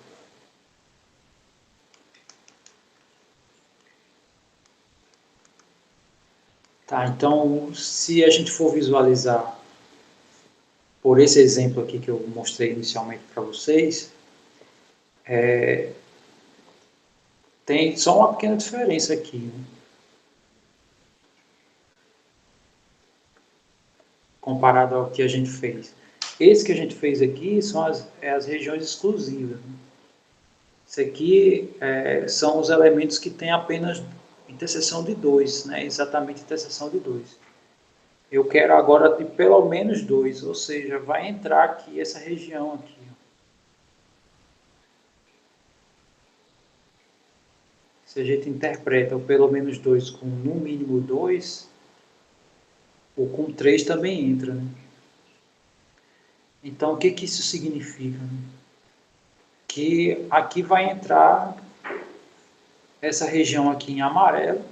Tá, então, se a gente for visualizar por esse exemplo aqui que eu mostrei inicialmente para vocês, tem só uma pequena diferença aqui, né? Comparado ao que a gente fez. Esse que a gente fez aqui são as regiões exclusivas. Né? Isso aqui são os elementos que têm apenas interseção de 2, né? Exatamente interseção de 2. Eu quero agora de pelo menos 2, ou seja, vai entrar aqui essa região aqui. Se a gente interpreta o pelo menos 2 com no mínimo 2, ou com 3 também entra. Né? Então, o que, que isso significa? Né? Que aqui vai entrar essa região aqui em amarelo,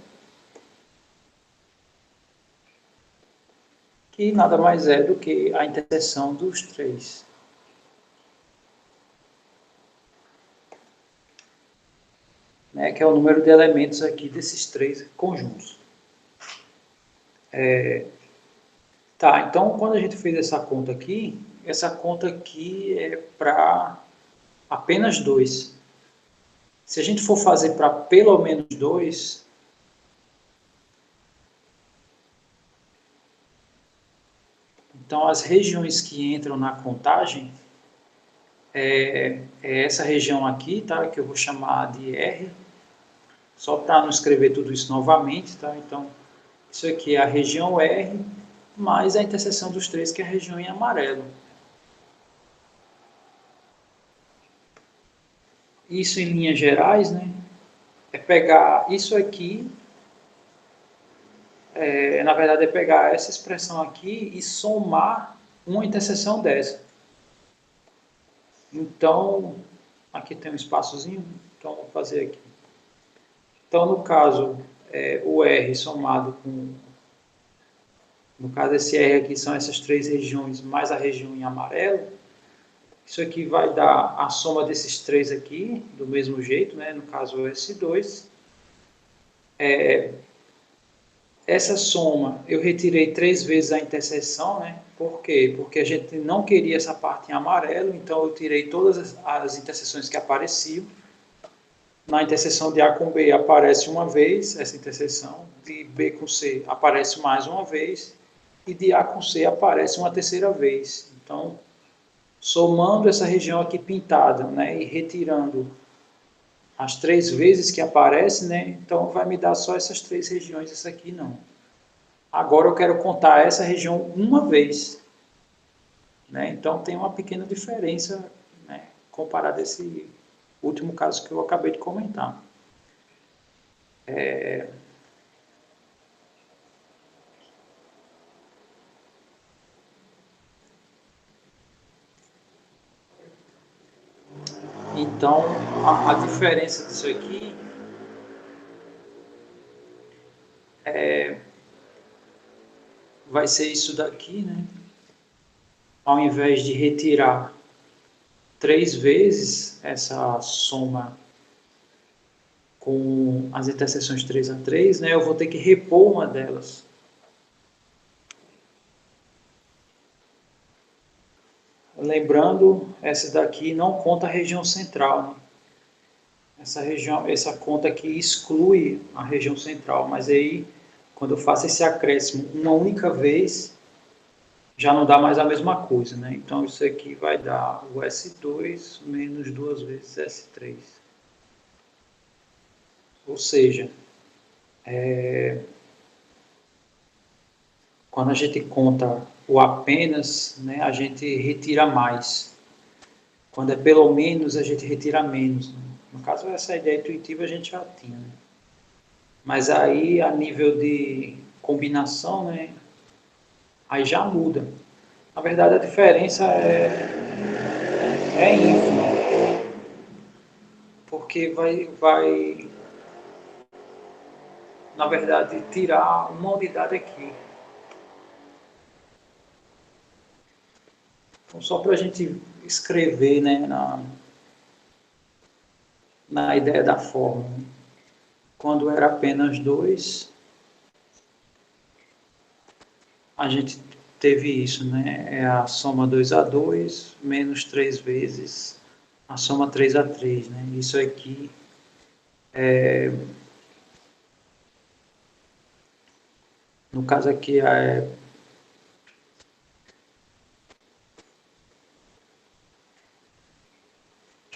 que nada mais é do que a interseção dos 3. Né, que é o número de elementos aqui desses 3 conjuntos. Tá, então quando a gente fez essa conta aqui é para apenas 2. Se a gente for fazer para pelo menos 2, então as regiões que entram na contagem é essa região aqui, tá, que eu vou chamar de R, só para não escrever tudo isso novamente, tá? Então, isso aqui é a região R, mais a interseção dos 3, que é a região em amarelo. Isso em linhas gerais, né? É pegar isso aqui, na verdade é pegar essa expressão aqui e somar uma interseção dessa. Então, aqui tem um espaçozinho, então vou fazer aqui. Então, no caso, o R somado com... No caso, esse R aqui são essas 3 regiões, mais a região em amarelo. Isso aqui vai dar a soma desses 3 aqui, do mesmo jeito, né? No caso, S2. Essa soma, eu retirei 3 vezes a interseção, né? Por quê? Porque a gente não queria essa parte em amarelo, então eu tirei todas as interseções que apareciam. Na interseção de A com B aparece uma vez essa interseção, de B com C aparece mais uma vez, e de A com C aparece uma terceira vez. Então, somando essa região aqui pintada, né, e retirando as 3 vezes que aparece, né, então vai me dar só essas 3 regiões, essa aqui não. Agora eu quero contar essa região uma vez, né, então tem uma pequena diferença, né, comparado a esse último caso que eu acabei de comentar. Então, a diferença disso aqui vai ser isso daqui, né? Ao invés de retirar 3 vezes essa soma com as interseções 3 a 3, né? Eu vou ter que repor uma delas. Lembrando, essa daqui não conta a região central, né? Essa conta aqui exclui a região central, mas aí, quando eu faço esse acréscimo uma única vez, já não dá mais a mesma coisa, né? Então, isso aqui vai dar o S2 menos 2 vezes S3. Ou seja, quando a gente conta o apenas, né, a gente retira mais. Quando é pelo menos, a gente retira menos. Né? No caso, essa ideia intuitiva a gente já tinha. Né? Mas aí, a nível de combinação, né, aí já muda. Na verdade, a diferença é ínfima, porque vai, na verdade, tirar uma unidade aqui. Então, só para a gente escrever, né, na ideia da fórmula. Quando era apenas 2, a gente teve isso, né? É a soma 2 a 2 menos 3 vezes a soma 3 a 3, né? Isso aqui no caso aqui deixa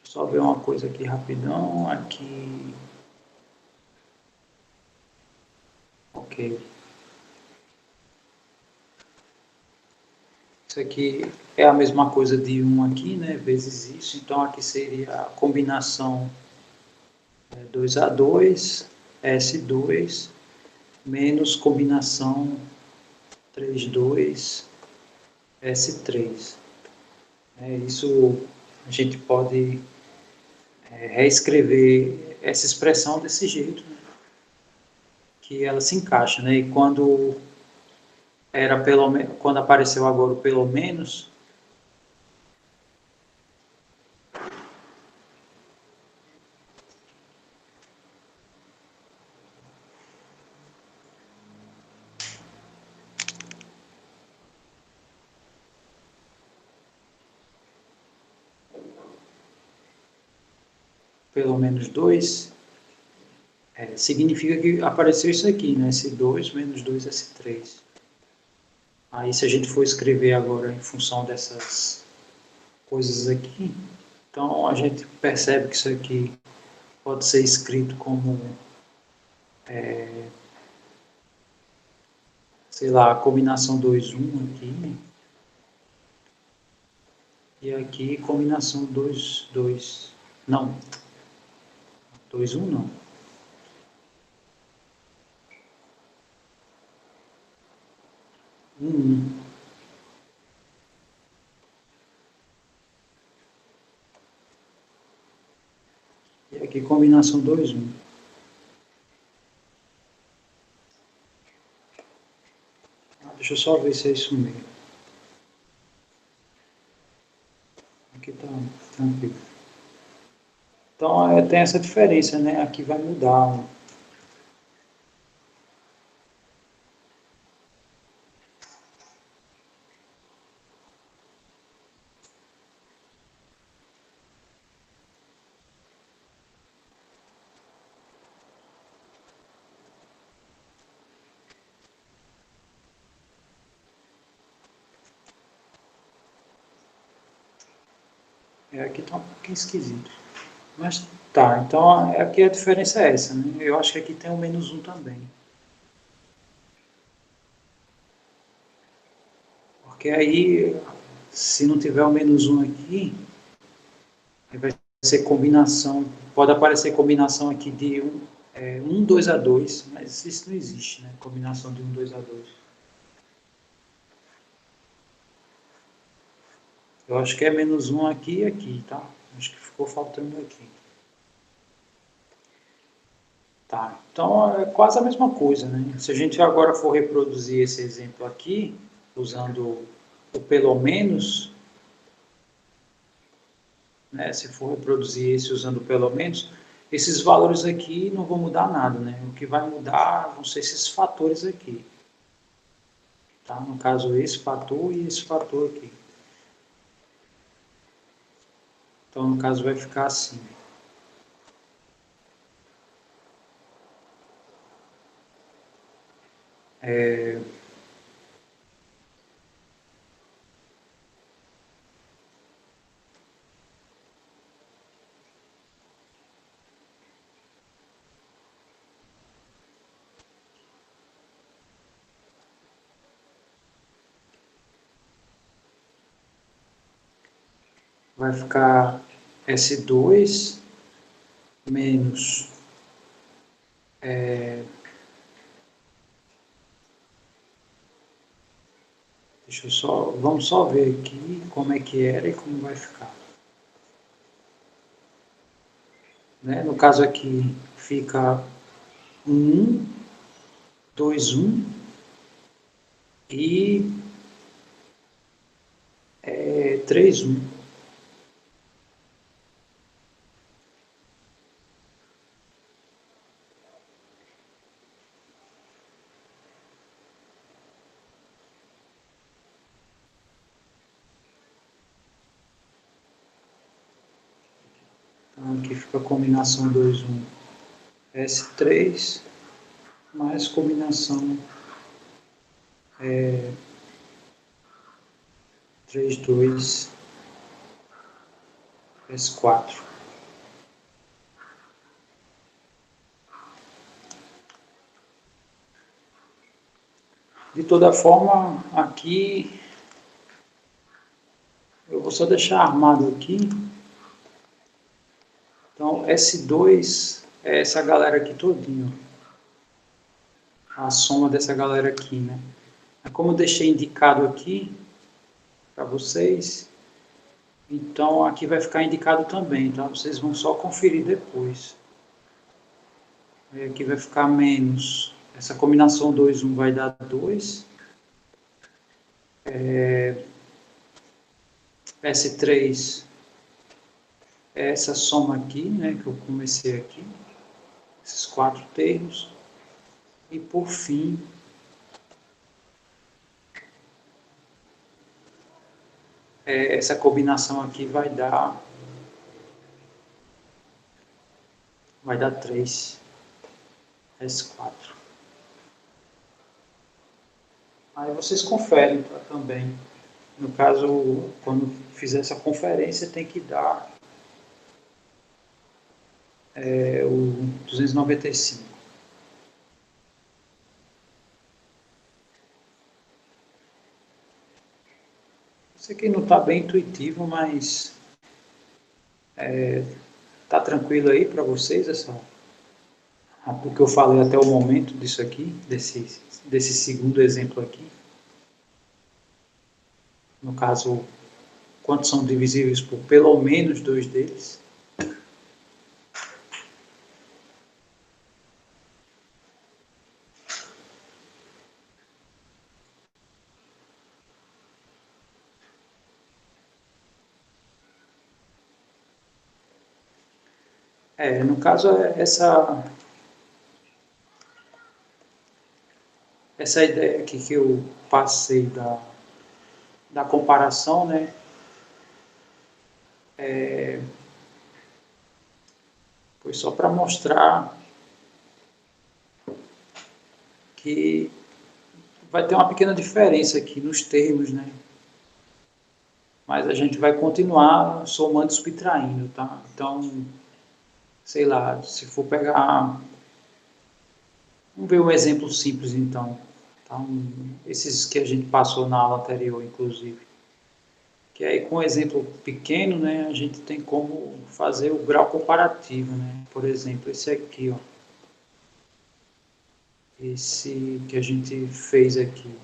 eu só ver uma coisa aqui rapidão, aqui, ok. Isso aqui é a mesma coisa de 1 aqui, né? Vezes isso, então aqui seria a combinação 2 a 2 S2 menos combinação 3 2 S3. Isso a gente pode reescrever essa expressão desse jeito, né? Que ela se encaixa, né? E quando apareceu agora o pelo menos 2, significa que apareceu isso aqui, né? S2 menos 2S3. Aí se a gente for escrever agora em função dessas coisas aqui, então a gente percebe que isso aqui pode ser escrito como, sei lá, a combinação 2 1 aqui, né? E aqui combinação 2 2. Não, 2 1 não. E aqui combinação 2 1. Deixa eu só ver se é isso mesmo. Aqui tá tranquilo. Então tem essa diferença, né? Aqui vai mudar. Aqui está um pouquinho esquisito. Mas tá, então aqui a diferença é essa, né? Eu acho que aqui tem um menos 1 também. Porque aí, se não tiver o menos 1 aqui, vai ser combinação, pode aparecer combinação aqui de 1, 2 a 2, mas isso não existe, né? Combinação de 1, 2 a 2. Eu acho que é menos 1 aqui e aqui, tá? Acho que ficou faltando aqui. Tá, então é quase a mesma coisa, né? Se a gente agora for reproduzir esse exemplo aqui, usando o pelo menos, né? Se for reproduzir esse usando o pelo menos, esses valores aqui não vão mudar nada, né? O que vai mudar vão ser esses fatores aqui. Tá? No caso, esse fator e esse fator aqui. Então, no caso, vai ficar assim. Vai ficar S2 menos deixa eu só, vamos só ver aqui como é que era e como vai ficar. Né? No caso aqui fica 1, 2, 1 e 3, 1. Então aqui fica a combinação 2, 1, S3 mais combinação 3, 2, S4. De toda forma, aqui eu vou só deixar armado aqui. Então, S2 é essa galera aqui todinho. A soma dessa galera aqui, né? Como eu deixei indicado aqui para vocês, então aqui vai ficar indicado também, tá? Vocês vão só conferir depois. Aí aqui vai ficar menos. Essa combinação 2, 1 vai dar 2. S3 é essa soma aqui, né, que eu comecei aqui, esses 4 termos, e por fim, essa combinação aqui vai dar 3, S4. Aí vocês conferem também. No caso, quando fizer essa conferência, tem que dar o 295. Isso aqui não está bem intuitivo, mas está tranquilo aí para vocês o que eu falei até o momento disso aqui, desse segundo exemplo aqui. No caso, quantos são divisíveis por pelo menos 2 deles. No caso, essa ideia aqui que eu passei da comparação, né? Foi só para mostrar que vai ter uma pequena diferença aqui nos termos, né? mas a gente vai continuar somando e subtraindo, tá? Então, sei lá, se for pegar... Vamos ver um exemplo simples, então. Então, esses que a gente passou na aula anterior, inclusive. Que aí, com um exemplo pequeno, né, a gente tem como fazer o grau comparativo, né? Por exemplo, esse aqui, ó. Esse que a gente fez aqui.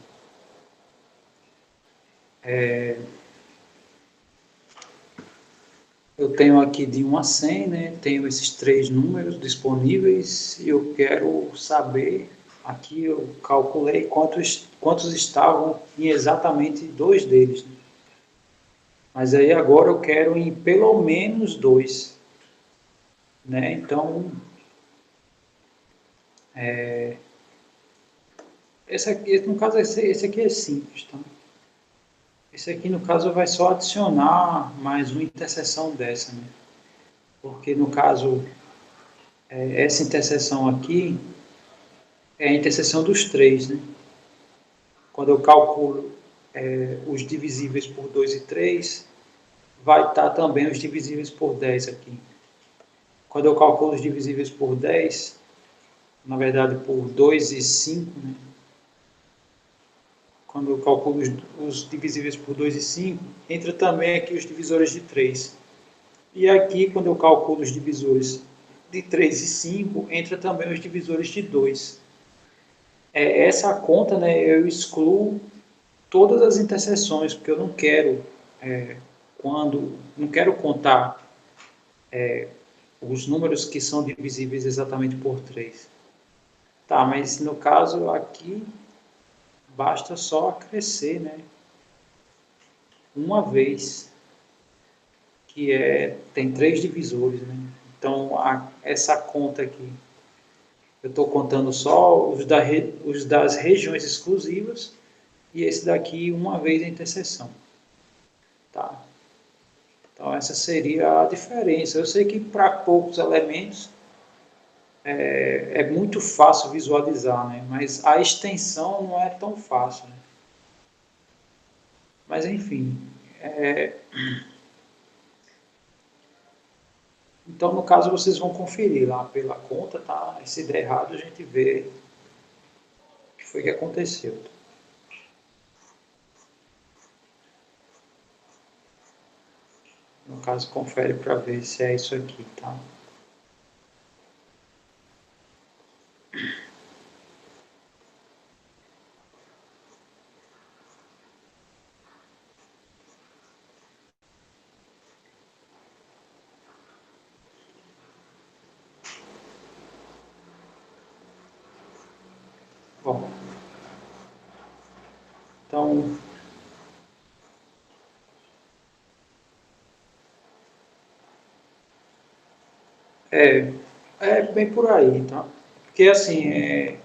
Eu tenho aqui de 1 a 100, né? Tenho esses 3 números disponíveis e eu quero saber, aqui eu calculei quantos estavam em exatamente 2 deles, né? Mas aí agora eu quero em pelo menos 2, né? Então, esse aqui, no caso, esse aqui é simples, tá? Esse aqui, no caso, vai só adicionar mais uma interseção dessa, né? Porque, no caso, essa interseção aqui é a interseção dos 3, né? Quando eu calculo os divisíveis por 2 e 3, vai estar também os divisíveis por 10 aqui. Quando eu calculo os divisíveis por 10, na verdade por 2 e 5, né? Quando eu calculo os divisíveis por 2 e 5, entra também aqui os divisores de 3. E aqui, quando eu calculo os divisores de 3 e 5, entra também os divisores de 2. Essa conta, né, eu excluo todas as interseções, porque eu não quero, não quero contar os números que são divisíveis exatamente por 3. Tá, mas no caso aqui, basta só acrescer, né, uma vez, que tem 3 divisores, né? Então, essa conta aqui, eu estou contando só os das regiões exclusivas e esse daqui uma vez a interseção, tá? Então, essa seria a diferença. Eu sei que para poucos elementos é muito fácil visualizar, né? Mas a extensão não é tão fácil, né? Mas, enfim. Então, no caso, vocês vão conferir lá pela conta, tá? E se der errado, a gente vê o que foi que aconteceu. No caso, confere para ver se é isso aqui, tá? Bom, então, é, é bem por aí, tá? Porque, assim,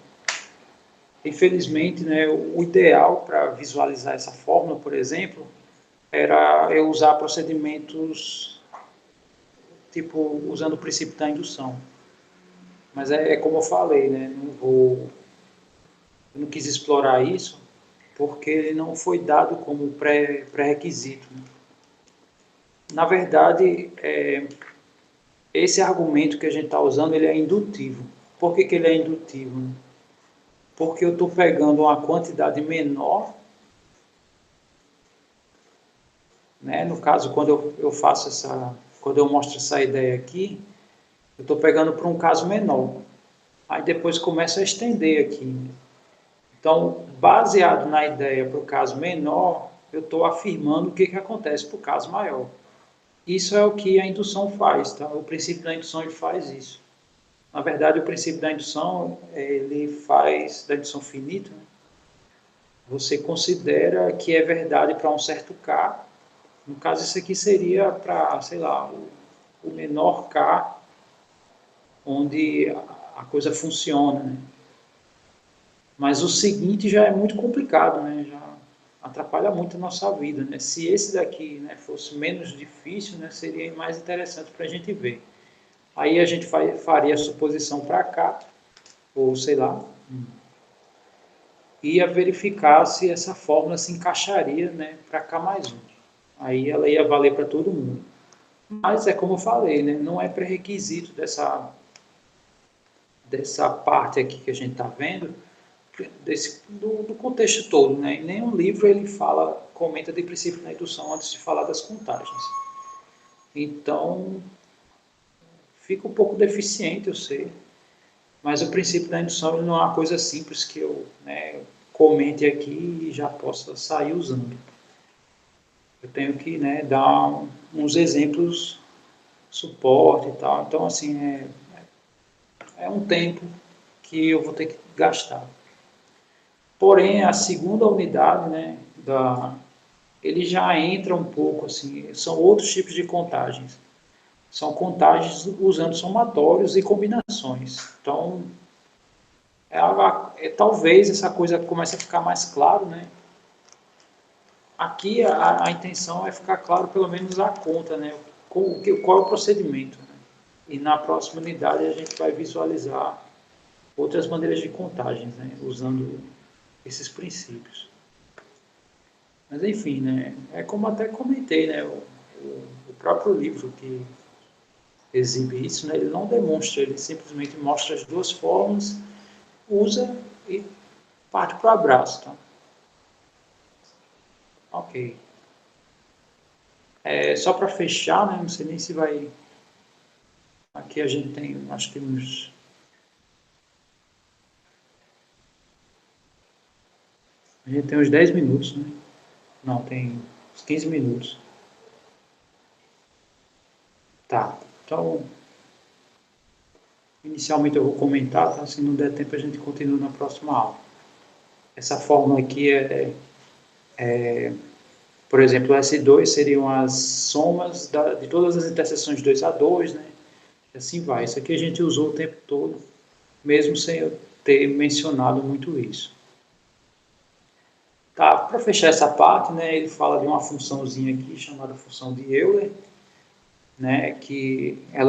infelizmente, né, o ideal para visualizar essa fórmula, por exemplo, era eu usar procedimentos, tipo, usando o princípio da indução. Mas é como eu falei, né, eu não quis explorar isso, porque ele não foi dado como pré-requisito. Né? Na verdade, esse argumento que a gente está usando, ele é indutivo. Por que ele é indutivo? Né? Porque eu estou pegando uma quantidade menor, né? No caso, quando eu faço quando eu mostro essa ideia aqui, eu estou pegando para um caso menor. Aí depois começa a estender aqui. Né? Então, baseado na ideia para o caso menor, eu estou afirmando o que acontece para o caso maior. Isso é o que a indução faz, tá? O princípio da indução ele faz isso. Na verdade, o princípio da indução, ele faz, da indução finita, né? Você considera que é verdade para um certo K. No caso, isso aqui seria para, sei lá, o menor K, onde a coisa funciona, né? Mas o seguinte já é muito complicado, né? Já atrapalha muito a nossa vida, né? Se esse daqui, né, fosse menos difícil, né, seria mais interessante para a gente ver. Aí a gente faria a suposição para cá, ou sei lá, ia verificar se essa fórmula se encaixaria, né, para K mais 1. Aí ela ia valer para todo mundo. Mas é como eu falei, né? Não é pré-requisito dessa parte aqui que a gente está vendo, do contexto todo, né? Em nenhum livro ele comenta de princípio da indução antes de falar das contagens. Então, fica um pouco deficiente, eu sei, mas o princípio da indução ele não é uma coisa simples que eu, né, comente aqui e já possa sair usando. Eu tenho que, né, dar uns exemplos, suporte e tal. Então, assim, é um tempo que eu vou ter que gastar. Porém, a segunda unidade, né, ele já entra um pouco, assim, são outros tipos de contagens. São contagens usando somatórios e combinações. Então, talvez essa coisa comece a ficar mais claro, né? Aqui a intenção é ficar claro pelo menos a conta, né? Qual é o procedimento, né? E na próxima unidade a gente vai visualizar outras maneiras de contagens, né? Usando esses princípios. Mas enfim, né? É como até comentei, né? O próprio livro que exibe isso, né? Ele não demonstra, ele simplesmente mostra as duas formas, usa e parte para o abraço, tá? Ok. Só para fechar, né? Não sei nem se vai. Aqui a gente tem, acho que uns. A gente tem uns 10 minutos, né? Não, tem uns 15 minutos. Tá. Então, inicialmente eu vou comentar, tá? Se não der tempo a gente continua na próxima aula. Essa fórmula aqui por exemplo, S2 seriam as somas de todas as interseções de 2 a 2, né? E assim vai. Isso aqui a gente usou o tempo todo, mesmo sem eu ter mencionado muito isso. Tá, para fechar essa parte, né, ele fala de uma funçãozinha aqui chamada função de Euler, né, que ela